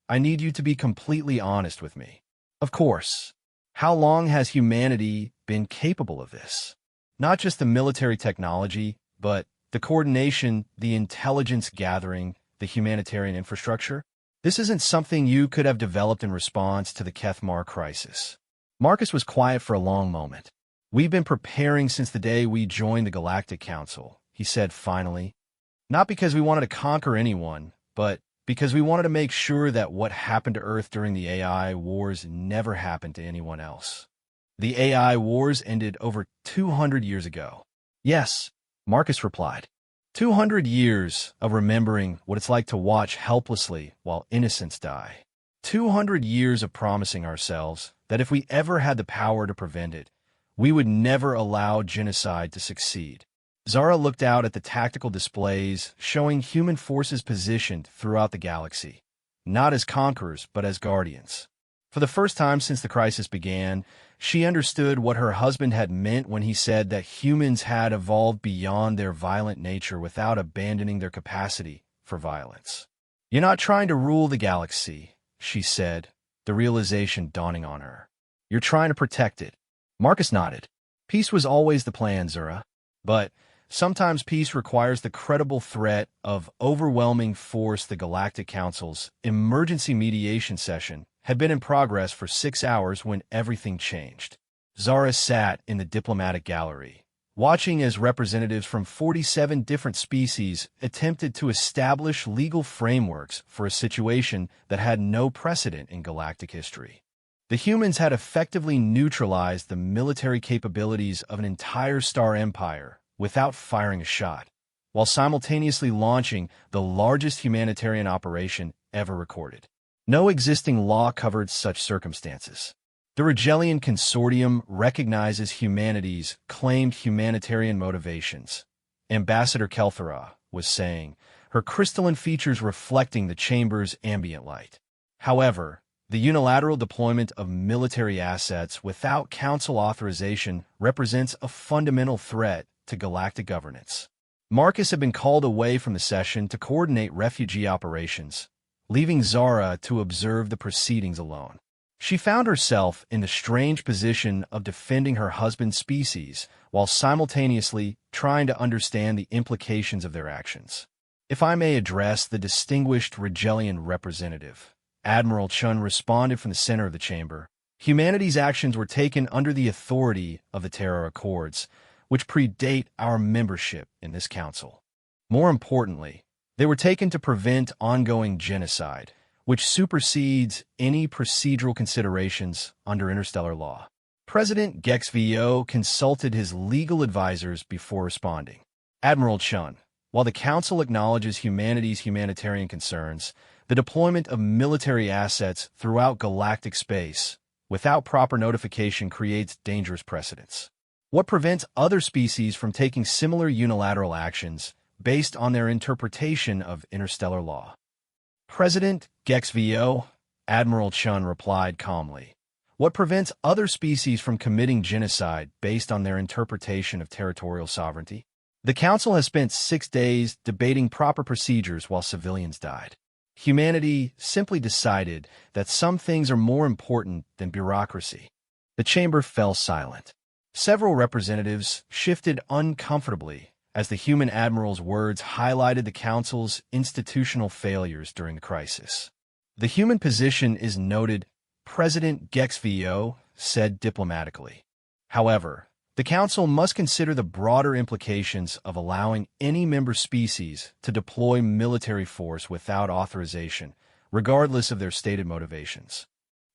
I need you to be completely honest with me. Of course, how long has humanity been capable of this? Not just the military technology, but the coordination, the intelligence gathering, the humanitarian infrastructure? This isn't something you could have developed in response to the Kethmar crisis. Marcus was quiet for a long moment. We've been preparing since the day we joined the Galactic Council, he said finally. Not because we wanted to conquer anyone, but because we wanted to make sure that what happened to Earth during the AI wars never happened to anyone else. The AI wars ended over 200 years ago. Yes, Marcus replied. 200 years of remembering what it's like to watch helplessly while innocents die. 200 years of promising ourselves that if we ever had the power to prevent it, we would never allow genocide to succeed. Zara looked out at the tactical displays showing human forces positioned throughout the galaxy, not as conquerors but as guardians. For the first time since the crisis began, she understood what her husband had meant when he said that humans had evolved beyond their violent nature without abandoning their capacity for violence. "You're not trying to rule the galaxy," she said, the realization dawning on her. "You're trying to protect it." Marcus nodded. Peace was always the plan, Zura. But sometimes peace requires the credible threat of overwhelming force. The Galactic Council's emergency mediation session had been in progress for 6 hours when everything changed. Zara sat in the diplomatic gallery, watching as representatives from 47 different species attempted to establish legal frameworks for a situation that had no precedent in galactic history. The humans had effectively neutralized the military capabilities of an entire star empire without firing a shot, while simultaneously launching the largest humanitarian operation ever recorded. No existing law covered such circumstances. The Rigelian Consortium recognizes humanity's claimed humanitarian motivations, Ambassador Kelthera was saying, her crystalline features reflecting the chamber's ambient light. However, the unilateral deployment of military assets without council authorization represents a fundamental threat to galactic governance. Marcus had been called away from the session to coordinate refugee operations, leaving Zara to observe the proceedings alone. She found herself in the strange position of defending her husband's species while simultaneously trying to understand the implications of their actions. "If I may address the distinguished Rigelian representative," Admiral Chun responded from the center of the chamber, "humanity's actions were taken under the authority of the Terra Accords, which predate our membership in this council. More importantly, they were taken to prevent ongoing genocide, which supersedes any procedural considerations under interstellar law." President Gexvio consulted his legal advisors before responding. "Admiral Chun, while the Council acknowledges humanity's humanitarian concerns, the deployment of military assets throughout galactic space without proper notification creates dangerous precedents. What prevents other species from taking similar unilateral actions based on their interpretation of interstellar law?" "President Gexvio," Admiral Chun replied calmly, "what prevents other species from committing genocide based on their interpretation of territorial sovereignty? The Council has spent 6 days debating proper procedures while civilians died. Humanity simply decided that some things are more important than bureaucracy." The chamber fell silent. Several representatives shifted uncomfortably as the human admiral's words highlighted the Council's institutional failures during the crisis. "The human position is noted," President Gexvio said diplomatically. "However, the Council must consider the broader implications of allowing any member species to deploy military force without authorization, regardless of their stated motivations."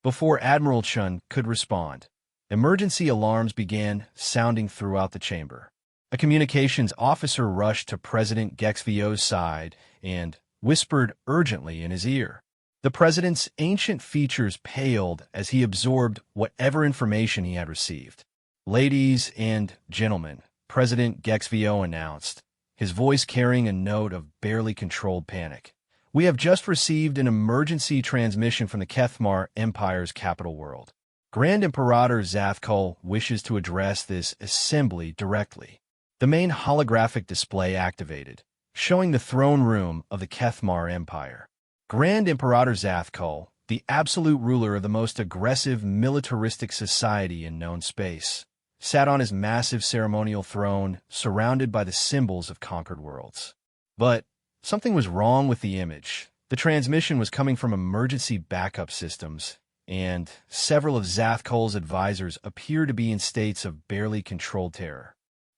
Before Admiral Chun could respond, emergency alarms began sounding throughout the chamber. A communications officer rushed to President Gexvio's side and whispered urgently in his ear. The president's ancient features paled as he absorbed whatever information he had received. "Ladies and gentlemen," President Gexvio announced, his voice carrying a note of barely controlled panic. "We have just received an emergency transmission from the Kethmar Empire's capital world. Grand Imperator Zathkul wishes to address this assembly directly." The main holographic display activated, showing the throne room of the Kethmar Empire. Grand Imperator Zathkul, the absolute ruler of the most aggressive militaristic society in known space, sat on his massive ceremonial throne surrounded by the symbols of conquered worlds. But something was wrong with the image. The transmission was coming from emergency backup systems, and several of Zathkul's advisors appeared to be in states of barely controlled terror.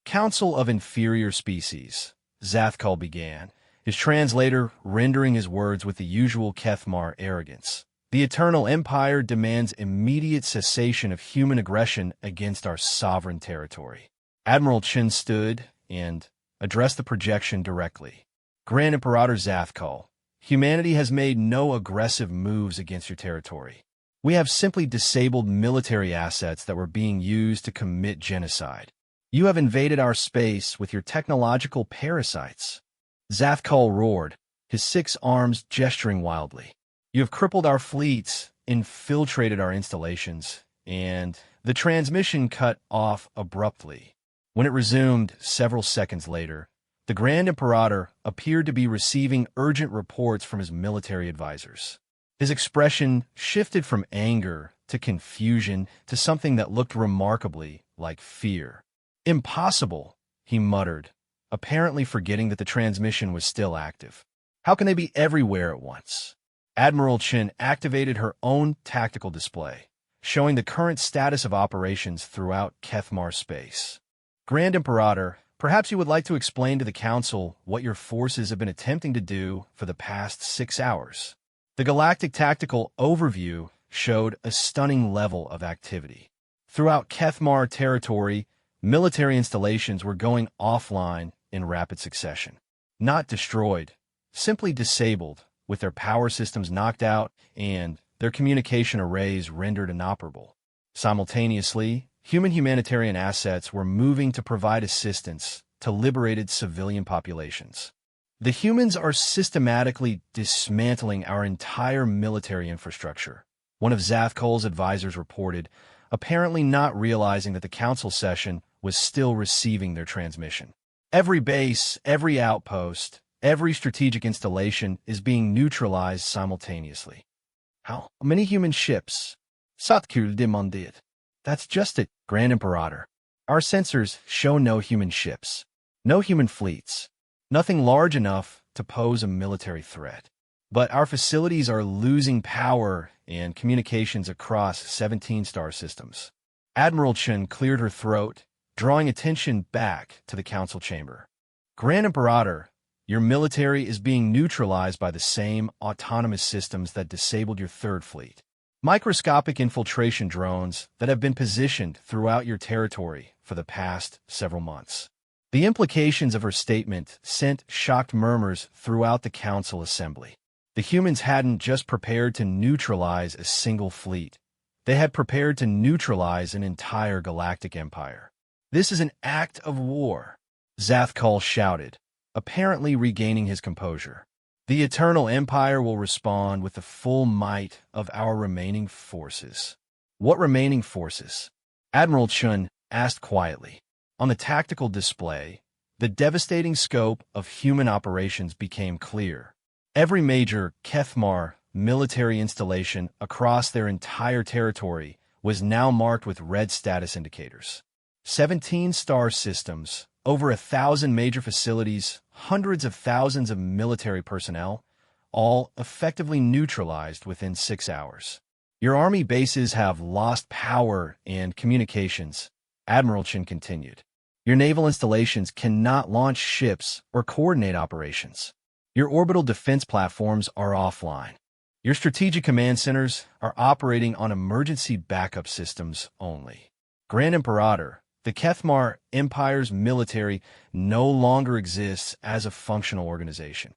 "Council of Inferior Species," Zathkul began, his translator rendering his words with the usual Kethmar arrogance. The Eternal Empire demands immediate cessation of human aggression against our sovereign territory. Admiral Chen stood and addressed the projection directly. Grand Imperator Zathkal, humanity has made no aggressive moves against your territory. We have simply disabled military assets that were being used to commit genocide. You have invaded our space with your technological parasites. Zathkal roared, his 6 arms gesturing wildly. You have crippled our fleets, infiltrated our installations, and the transmission cut off abruptly. When it resumed several seconds later, the Grand Imperator appeared to be receiving urgent reports from his military advisors. His expression shifted from anger to confusion to something that looked remarkably like fear. "Impossible," he muttered, apparently forgetting that the transmission was still active. "How can they be everywhere at once?" Admiral Chen activated her own tactical display, showing the current status of operations throughout Kethmar space. "Grand Imperator, perhaps you would like to explain to the Council what your forces have been attempting to do for the past 6 hours. The Galactic Tactical Overview showed a stunning level of activity. Throughout Kethmar territory, military installations were going offline in rapid succession. Not destroyed, simply disabled, with their power systems knocked out and their communication arrays rendered inoperable. Simultaneously, humanitarian assets were moving to provide assistance to liberated civilian populations. The humans are systematically dismantling our entire military infrastructure," one of Zathkal's advisors reported, apparently not realizing that the council session was still receiving their transmission. "Every base, every outpost, every strategic installation is being neutralized simultaneously." "How many human ships?" Satkul demanded. "That's just it, Grand Imperator. Our sensors show no human ships, no human fleets, nothing large enough to pose a military threat. But our facilities are losing power and communications across 17 star systems." Admiral Chen cleared her throat, drawing attention back to the council chamber. "Grand Imperator, your military is being neutralized by the same autonomous systems that disabled your 3rd Fleet. Microscopic infiltration drones that have been positioned throughout your territory for the past several months." The implications of her statement sent shocked murmurs throughout the council assembly. The humans hadn't just prepared to neutralize a single fleet. They had prepared to neutralize an entire galactic empire. "This is an act of war," Zathkal shouted, apparently regaining his composure. "The Eternal Empire will respond with the full might of our remaining forces." "What remaining forces?" Admiral Chun asked quietly. On the tactical display, the devastating scope of human operations became clear. Every major Kethmar military installation across their entire territory was now marked with red status indicators. 17 star systems, over 1,000 major facilities, hundreds of thousands of military personnel, all effectively neutralized within 6 hours. "Your army bases have lost power and communications," Admiral Chen continued. "Your naval installations cannot launch ships or coordinate operations. Your orbital defense platforms are offline. Your strategic command centers are operating on emergency backup systems only. Grand Imperator, the Kethmar Empire's military no longer exists as a functional organization."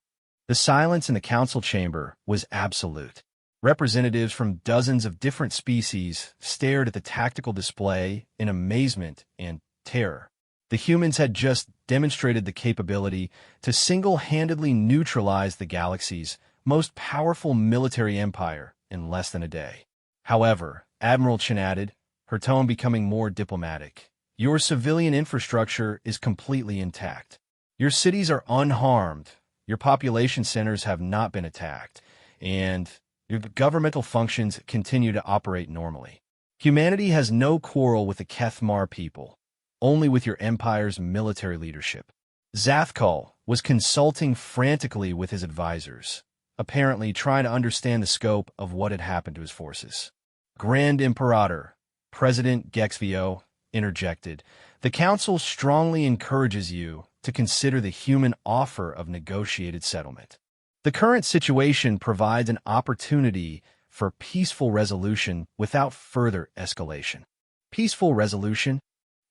The silence in the council chamber was absolute. Representatives from dozens of different species stared at the tactical display in amazement and terror. The humans had just demonstrated the capability to single-handedly neutralize the galaxy's most powerful military empire in less than a day. However, Admiral Chen added, her tone becoming more diplomatic, "Your civilian infrastructure is completely intact. Your cities are unharmed, your population centers have not been attacked, and your governmental functions continue to operate normally. Humanity has no quarrel with the Kethmar people, only with your empire's military leadership." Zathkal was consulting frantically with his advisors, apparently trying to understand the scope of what had happened to his forces. "Grand Imperator," President Gexvio interjected, "the Council strongly encourages you to consider the human offer of negotiated settlement. The current situation provides an opportunity for peaceful resolution without further escalation. Peaceful resolution?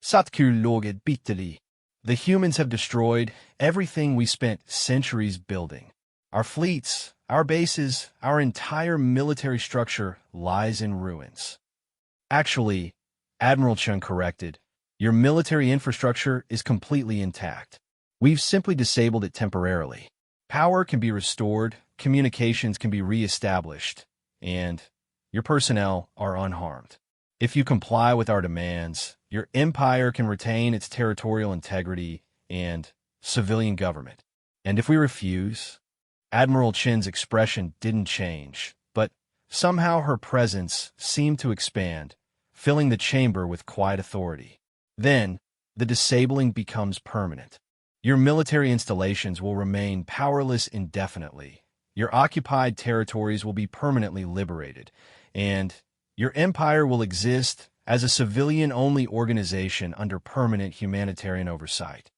Satkurloged bitterly. The humans have destroyed everything we spent centuries building. Our fleets, our bases, our entire military structure lies in ruins. Actually, Admiral Chun corrected, your military infrastructure is completely intact. We've simply disabled it temporarily. Power can be restored, communications can be re-established, and your personnel are unharmed. If you comply with our demands, your empire can retain its territorial integrity and civilian government. And if we refuse, Admiral Chin's expression didn't change, but somehow her presence seemed to expand, filling the chamber with quiet authority. Then, the disabling becomes permanent. Your military installations will remain powerless indefinitely. Your occupied territories will be permanently liberated, and your empire will exist as a civilian-only organization under permanent humanitarian oversight.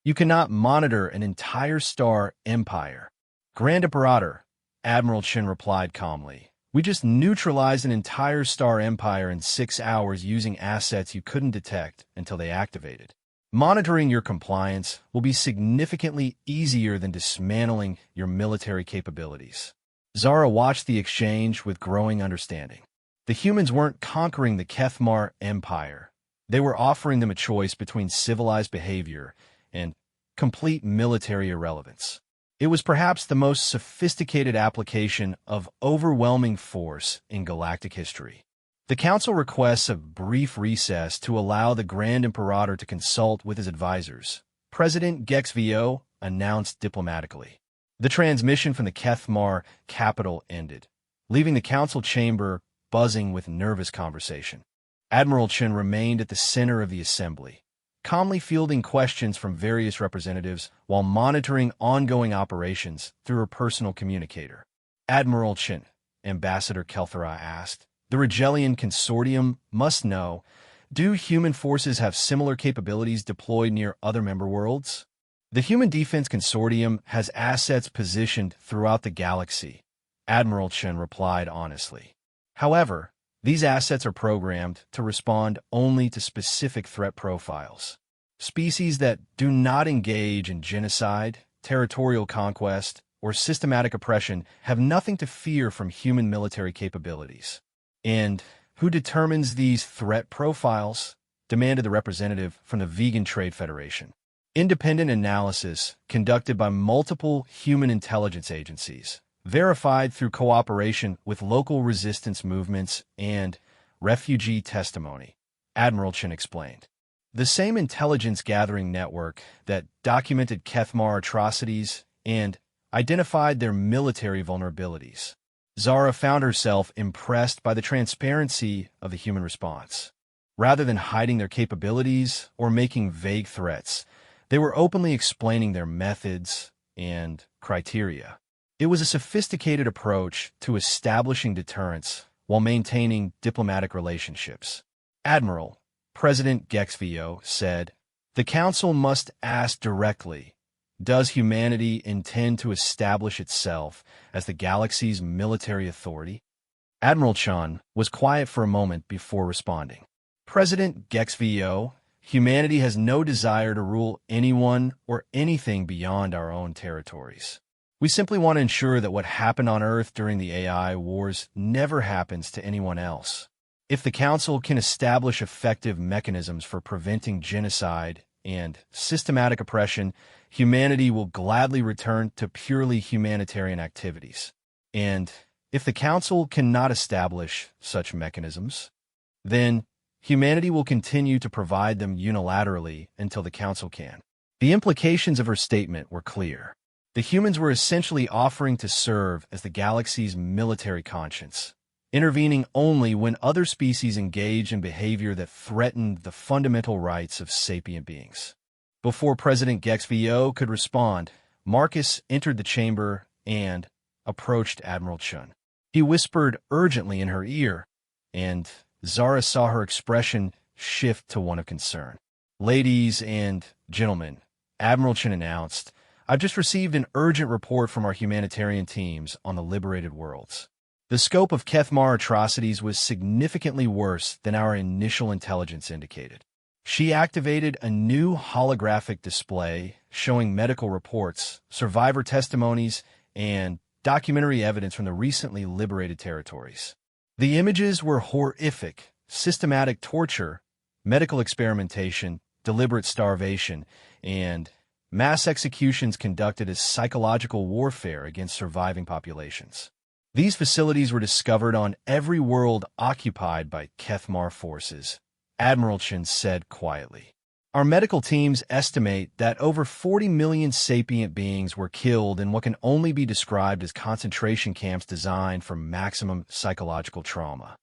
You cannot monitor an entire star empire. Grand Imperator, Admiral Chin replied calmly. We just neutralized an entire star empire in 6 hours using assets you couldn't detect until they activated. Monitoring your compliance will be significantly easier than dismantling your military capabilities. Zara watched the exchange with growing understanding. The humans weren't conquering the Kethmar Empire. They were offering them a choice between civilized behavior and complete military irrelevance. It was perhaps the most sophisticated application of overwhelming force in galactic history. The Council requests a brief recess to allow the Grand Imperator to consult with his advisors. President Gexvio announced diplomatically. The transmission from the Kethmar capital ended, leaving the Council chamber buzzing with nervous conversation. Admiral Chen remained at the center of the assembly, calmly fielding questions from various representatives while monitoring ongoing operations through her personal communicator. Admiral Chen, Ambassador Kelthara asked, the Rigelian Consortium must know, do human forces have similar capabilities deployed near other member worlds? The Human Defense Consortium has assets positioned throughout the galaxy, Admiral Chen replied honestly. However, these assets are programmed to respond only to specific threat profiles. Species that do not engage in genocide, territorial conquest, or systematic oppression have nothing to fear from human military capabilities. And who determines these threat profiles? Demanded the representative from the Vegan Trade Federation. Independent analysis conducted by multiple human intelligence agencies, verified through cooperation with local resistance movements and refugee testimony, Admiral Chen explained. The same intelligence-gathering network that documented Kethmar atrocities and identified their military vulnerabilities. Zara found herself impressed by the transparency of the human response. Rather than hiding their capabilities or making vague threats, they were openly explaining their methods and criteria. It was a sophisticated approach to establishing deterrence while maintaining diplomatic relationships. Admiral, President Gexvio said, the Council must ask directly, does humanity intend to establish itself as the galaxy's military authority? Admiral Chan was quiet for a moment before responding. President Gexvio, humanity has no desire to rule anyone or anything beyond our own territories. We simply want to ensure that what happened on Earth during the AI wars never happens to anyone else. If the Council can establish effective mechanisms for preventing genocide and systematic oppression, humanity will gladly return to purely humanitarian activities. And if the Council cannot establish such mechanisms, then humanity will continue to provide them unilaterally until the Council can. The implications of her statement were clear. The humans were essentially offering to serve as the galaxy's military conscience, intervening only when other species engage in behavior that threatened the fundamental rights of sapient beings. Before President Gexvio could respond, Marcus entered the chamber and approached Admiral Chun. He whispered urgently in her ear, and Zara saw her expression shift to one of concern. Ladies and gentlemen, Admiral Chen announced, "I've just received an urgent report from our humanitarian teams on the liberated worlds. The scope of Kethmar atrocities was significantly worse than our initial intelligence indicated." She activated a new holographic display showing medical reports, survivor testimonies, and documentary evidence from the recently liberated territories. The images were horrific: systematic torture, medical experimentation, deliberate starvation, and mass executions conducted as psychological warfare against surviving populations. These facilities were discovered on every world occupied by Kethmar forces, Admiral Chen said quietly. "Our medical teams estimate that over 40 million sapient beings were killed in what can only be described as concentration camps designed for maximum psychological trauma."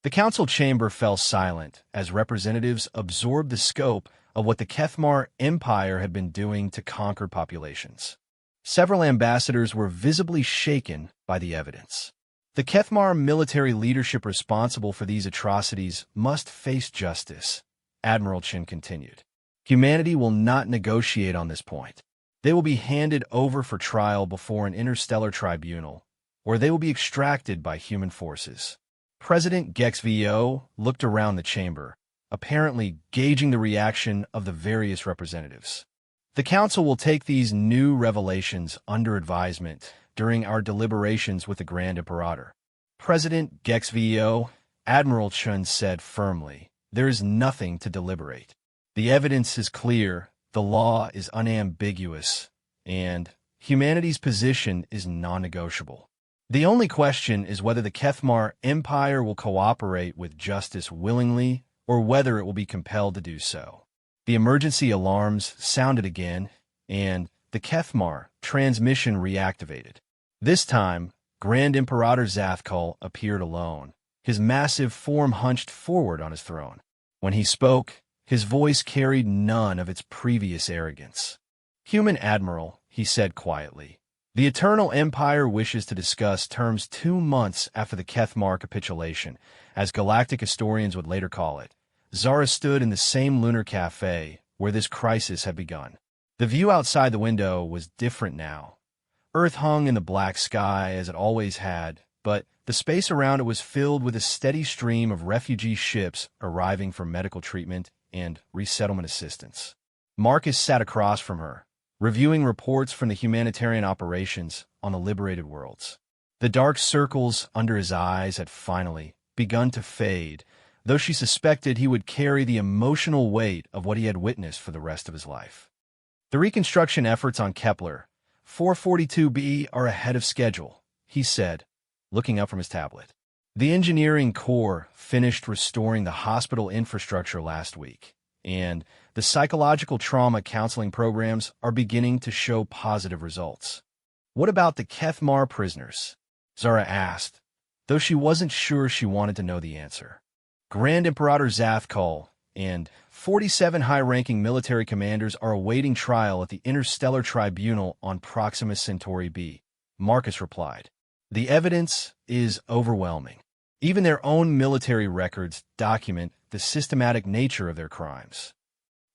The council chamber fell silent as representatives absorbed the scope of what the Kethmar Empire had been doing to conquered populations. Several ambassadors were visibly shaken by the evidence. The Kethmar military leadership responsible for these atrocities must face justice, Admiral Chen continued. Humanity will not negotiate on this point. They will be handed over for trial before an interstellar tribunal, or they will be extracted by human forces. President Gexvo looked around the chamber, apparently gauging the reaction of the various representatives. "The Council will take these new revelations under advisement during our deliberations with the Grand Imperator." President Gexvo, Admiral Chen said firmly, "There is nothing to deliberate. The evidence is clear, the law is unambiguous, and humanity's position is non-negotiable. The only question is whether the Kethmar Empire will cooperate with justice willingly or whether it will be compelled to do so." The emergency alarms sounded again, and the Kethmar transmission reactivated. This time, Grand Imperator Zathkal appeared alone, his massive form hunched forward on his throne. When he spoke, his voice carried none of its previous arrogance. "Human Admiral," he said quietly, "the Eternal Empire wishes to discuss terms 2 months after the Kethmar capitulation, as galactic historians would later call it." Zara stood in the same lunar cafe where this crisis had begun. The view outside the window was different now. Earth hung in the black sky as it always had, but the space around it was filled with a steady stream of refugee ships arriving for medical treatment and resettlement assistance. Marcus sat across from her, reviewing reports from the humanitarian operations on the liberated worlds. The dark circles under his eyes had finally begun to fade, though she suspected he would carry the emotional weight of what he had witnessed for the rest of his life. "The reconstruction efforts on Kepler 442b are ahead of schedule," he said, looking up from his tablet. "The engineering corps finished restoring the hospital infrastructure last week, and the psychological trauma counseling programs are beginning to show positive results." "What about the Kethmar prisoners?" Zara asked, though she wasn't sure she wanted to know the answer. Grand Imperator Zathkal and 47 high-ranking military commanders are awaiting trial at the Interstellar Tribunal on Proxima Centauri b, Marcus replied. "The evidence is overwhelming. Even their own military records document the systematic nature of their crimes."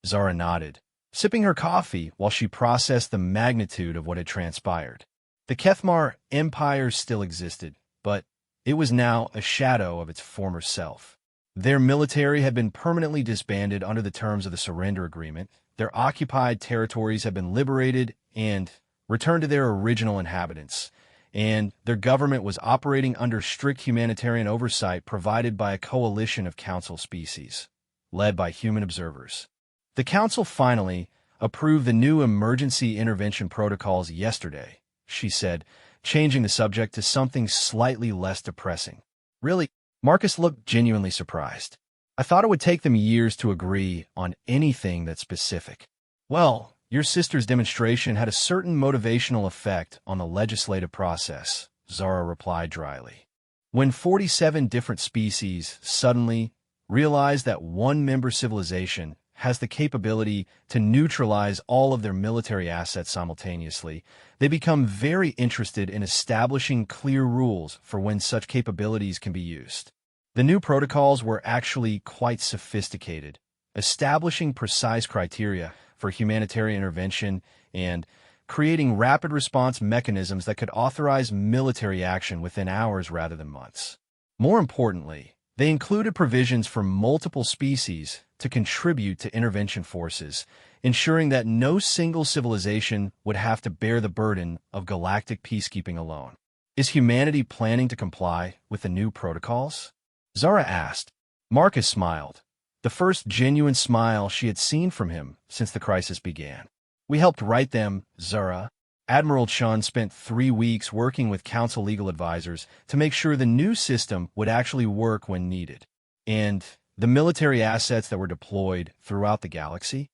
Zara nodded, sipping her coffee while she processed the magnitude of what had transpired. The Kethmar Empire still existed, but it was now a shadow of its former self. Their military had been permanently disbanded under the terms of the surrender agreement, their occupied territories had been liberated and returned to their original inhabitants, and their government was operating under strict humanitarian oversight provided by a coalition of council species, led by human observers. The council finally approved the new emergency intervention protocols yesterday, she said, changing the subject to something slightly less depressing. "Really?" Marcus looked genuinely surprised. "I thought it would take them years to agree on anything that's specific." "Well, your sister's demonstration had a certain motivational effect on the legislative process," Zara replied dryly. "When 47 different species suddenly realize that one member civilization has the capability to neutralize all of their military assets simultaneously, they become very interested in establishing clear rules for when such capabilities can be used. The new protocols were actually quite sophisticated, establishing precise criteria for for humanitarian intervention and creating rapid response mechanisms that could authorize military action within hours rather than months. More importantly, they included provisions for multiple species to contribute to intervention forces, ensuring that no single civilization would have to bear the burden of galactic peacekeeping alone. Is humanity planning to comply with the new protocols? Zara asked. Marcus smiled, the first genuine smile she had seen from him since the crisis began. We helped write them, Zara. Admiral Chun spent 3 weeks working with council legal advisors to make sure the new system would actually work when needed. And the military assets that were deployed throughout the galaxy?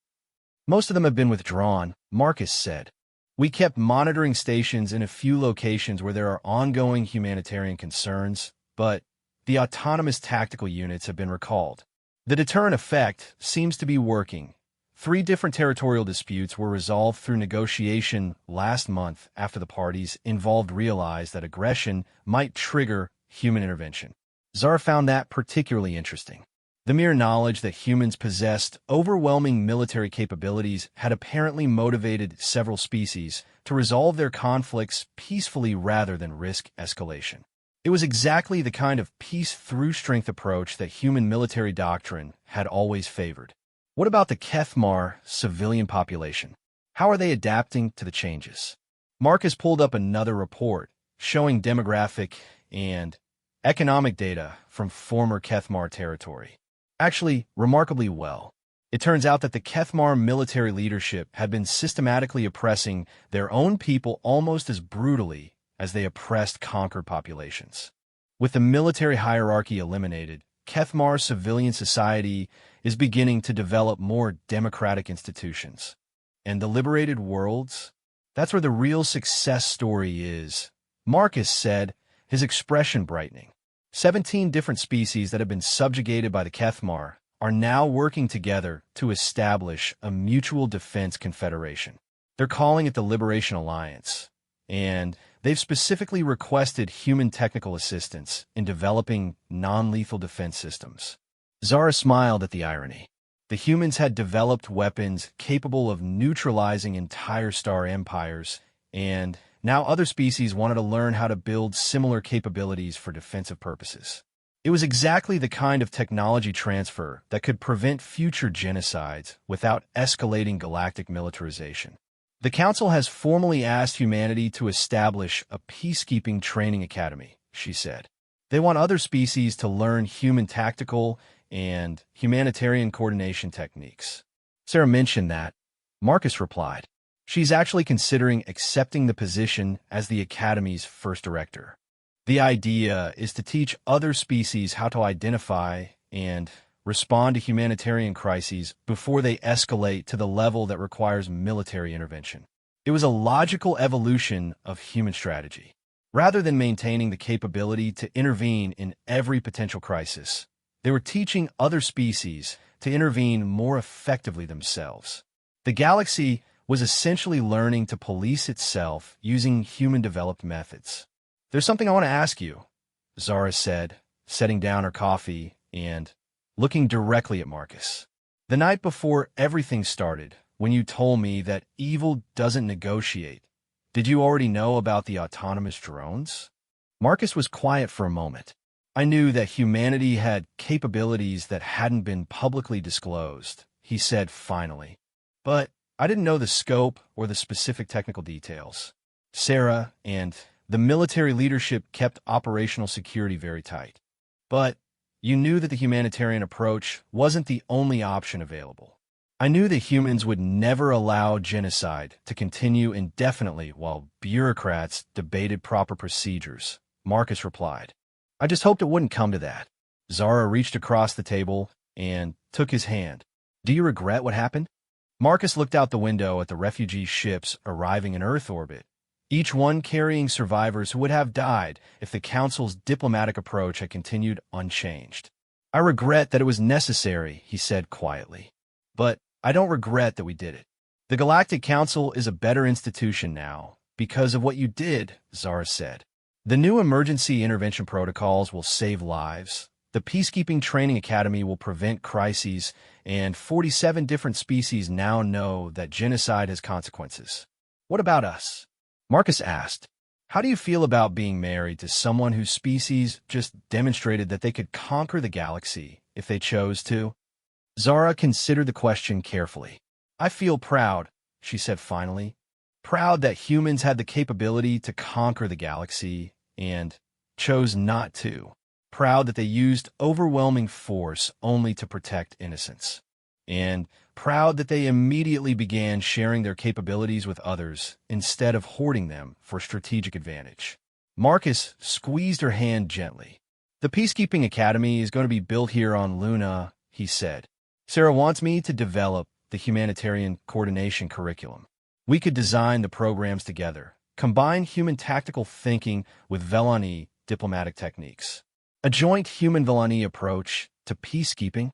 Most of them have been withdrawn, Marcus said. We kept monitoring stations in a few locations where there are ongoing humanitarian concerns, but the autonomous tactical units have been recalled. The deterrent effect seems to be working. 3 different territorial disputes were resolved through negotiation last month after the parties involved realized that aggression might trigger human intervention. Zara found that particularly interesting. The mere knowledge that humans possessed overwhelming military capabilities had apparently motivated several species to resolve their conflicts peacefully rather than risk escalation. It was exactly the kind of peace-through-strength approach that human military doctrine had always favored. What about the Kethmar civilian population? How are they adapting to the changes? Marcus pulled up another report showing demographic and economic data from former Kethmar territory. Actually, remarkably well. It turns out that the Kethmar military leadership had been systematically oppressing their own people almost as brutally as they oppressed conquered populations. With the military hierarchy eliminated, Kethmar civilian society is beginning to develop more democratic institutions. And the liberated worlds? That's where the real success story is, Marcus said, his expression brightening. 17 different species that have been subjugated by the Kethmar are now working together to establish a mutual defense confederation. They're calling it the Liberation Alliance, and they've specifically requested human technical assistance in developing non-lethal defense systems. Zara smiled at the irony. The humans had developed weapons capable of neutralizing entire star empires, and now other species wanted to learn how to build similar capabilities for defensive purposes. It was exactly the kind of technology transfer that could prevent future genocides without escalating galactic militarization. The Council has formally asked humanity to establish a peacekeeping training academy, she said. They want other species to learn human tactical and humanitarian coordination techniques. Sarah mentioned that. Marcus replied. She's actually considering accepting the position as the Academy's first director. The idea is to teach other species how to identify and respond to humanitarian crises before they escalate to the level that requires military intervention. It was a logical evolution of human strategy. Rather than maintaining the capability to intervene in every potential crisis, they were teaching other species to intervene more effectively themselves. The galaxy was essentially learning to police itself using human-developed methods. There's something I want to ask you, Zara said, setting down her coffee and looking directly at Marcus. The night before everything started, when you told me that evil doesn't negotiate, did you already know about the autonomous drones? Marcus was quiet for a moment. I knew that humanity had capabilities that hadn't been publicly disclosed, he said finally. But I didn't know the scope or the specific technical details. Sarah and the military leadership kept operational security very tight. But you knew that the humanitarian approach wasn't the only option available. I knew that humans would never allow genocide to continue indefinitely while bureaucrats debated proper procedures, Marcus replied. I just hoped it wouldn't come to that. Zara reached across the table and took his hand. Do you regret what happened? Marcus looked out the window at the refugee ships arriving in Earth orbit, each one carrying survivors who would have died if the Council's diplomatic approach had continued unchanged. I regret that it was necessary, he said quietly. But I don't regret that we did it. The Galactic Council is a better institution now because of what you did, Zara said. The new emergency intervention protocols will save lives, The Peacekeeping Training Academy will prevent crises, and 47 different species now know that genocide has consequences. What about us? Marcus asked. How do you feel about being married to someone whose species just demonstrated that they could conquer the galaxy if they chose to? Zara considered the question carefully. I feel proud, she said finally. Proud that humans had the capability to conquer the galaxy and chose not to. Proud that they used overwhelming force only to protect innocence. And proud that they immediately began sharing their capabilities with others instead of hoarding them for strategic advantage. Marcus squeezed her hand gently. The Peacekeeping Academy is going to be built here on Luna, he said. Sarah wants me to develop the humanitarian coordination curriculum. We could design the programs together, combine human tactical thinking with Velani diplomatic techniques. A joint human-Velani approach to peacekeeping?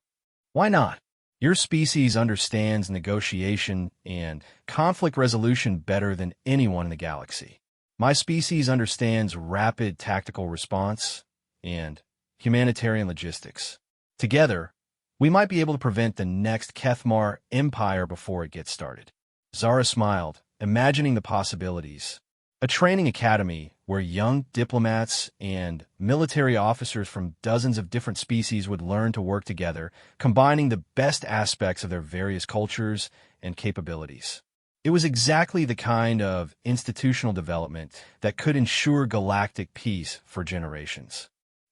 Why not? Your species understands negotiation and conflict resolution better than anyone in the galaxy. My species understands rapid tactical response and humanitarian logistics. Together, we might be able to prevent the next Kethmar Empire before it gets started. Zara smiled, imagining the possibilities. A training academy where young diplomats and military officers from dozens of different species would learn to work together, combining the best aspects of their various cultures and capabilities. It was exactly the kind of institutional development that could ensure galactic peace for generations.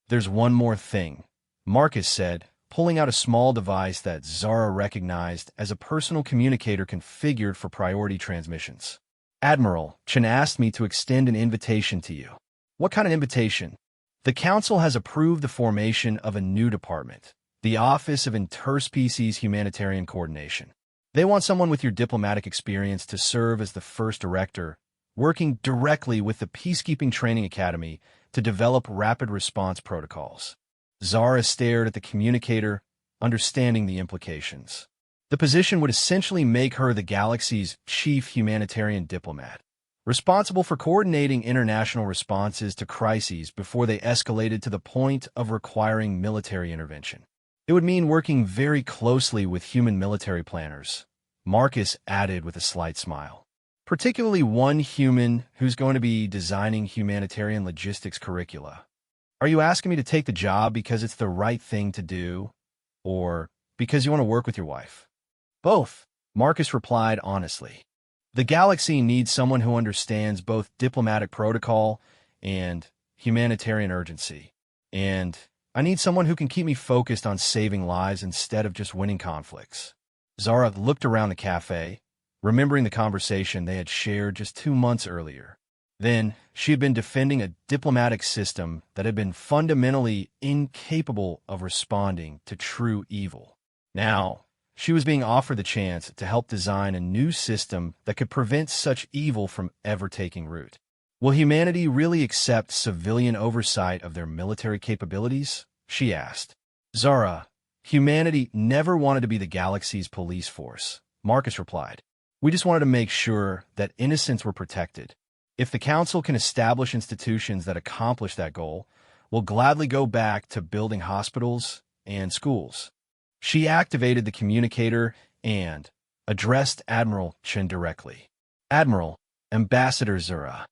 There's one more thing, Marcus said, pulling out a small device that Zara recognized as a personal communicator configured for priority transmissions. Admiral, Chen asked me to extend an invitation to you. What kind of invitation? The Council has approved the formation of a new department, the Office of Interspecies Humanitarian Coordination. They want someone with your diplomatic experience to serve as the first director, working directly with the Peacekeeping Training Academy to develop rapid response protocols. Zara stared at the communicator, understanding the implications. The position would essentially make her the galaxy's chief humanitarian diplomat, responsible for coordinating international responses to crises before they escalated to the point of requiring military intervention. It would mean working very closely with human military planners, Marcus added with a slight smile. Particularly one human who's going to be designing humanitarian logistics curricula. Are you asking me to take the job because it's the right thing to do, or because you want to work with your wife? Both, Marcus replied honestly. The galaxy needs someone who understands both diplomatic protocol and humanitarian urgency. And I need someone who can keep me focused on saving lives instead of just winning conflicts. Zara looked around the cafe, remembering the conversation they had shared just 2 months earlier. Then, she had been defending a diplomatic system that had been fundamentally incapable of responding to true evil. Now, she was being offered the chance to help design a new system that could prevent such evil from ever taking root. Will humanity really accept civilian oversight of their military capabilities? She asked. Zara, humanity never wanted to be the galaxy's police force, Marcus replied. We just wanted to make sure that innocents were protected. If the Council can establish institutions that accomplish that goal, we'll gladly go back to building hospitals and schools. She activated the communicator and addressed Admiral Chen directly. Admiral, Ambassador Zura,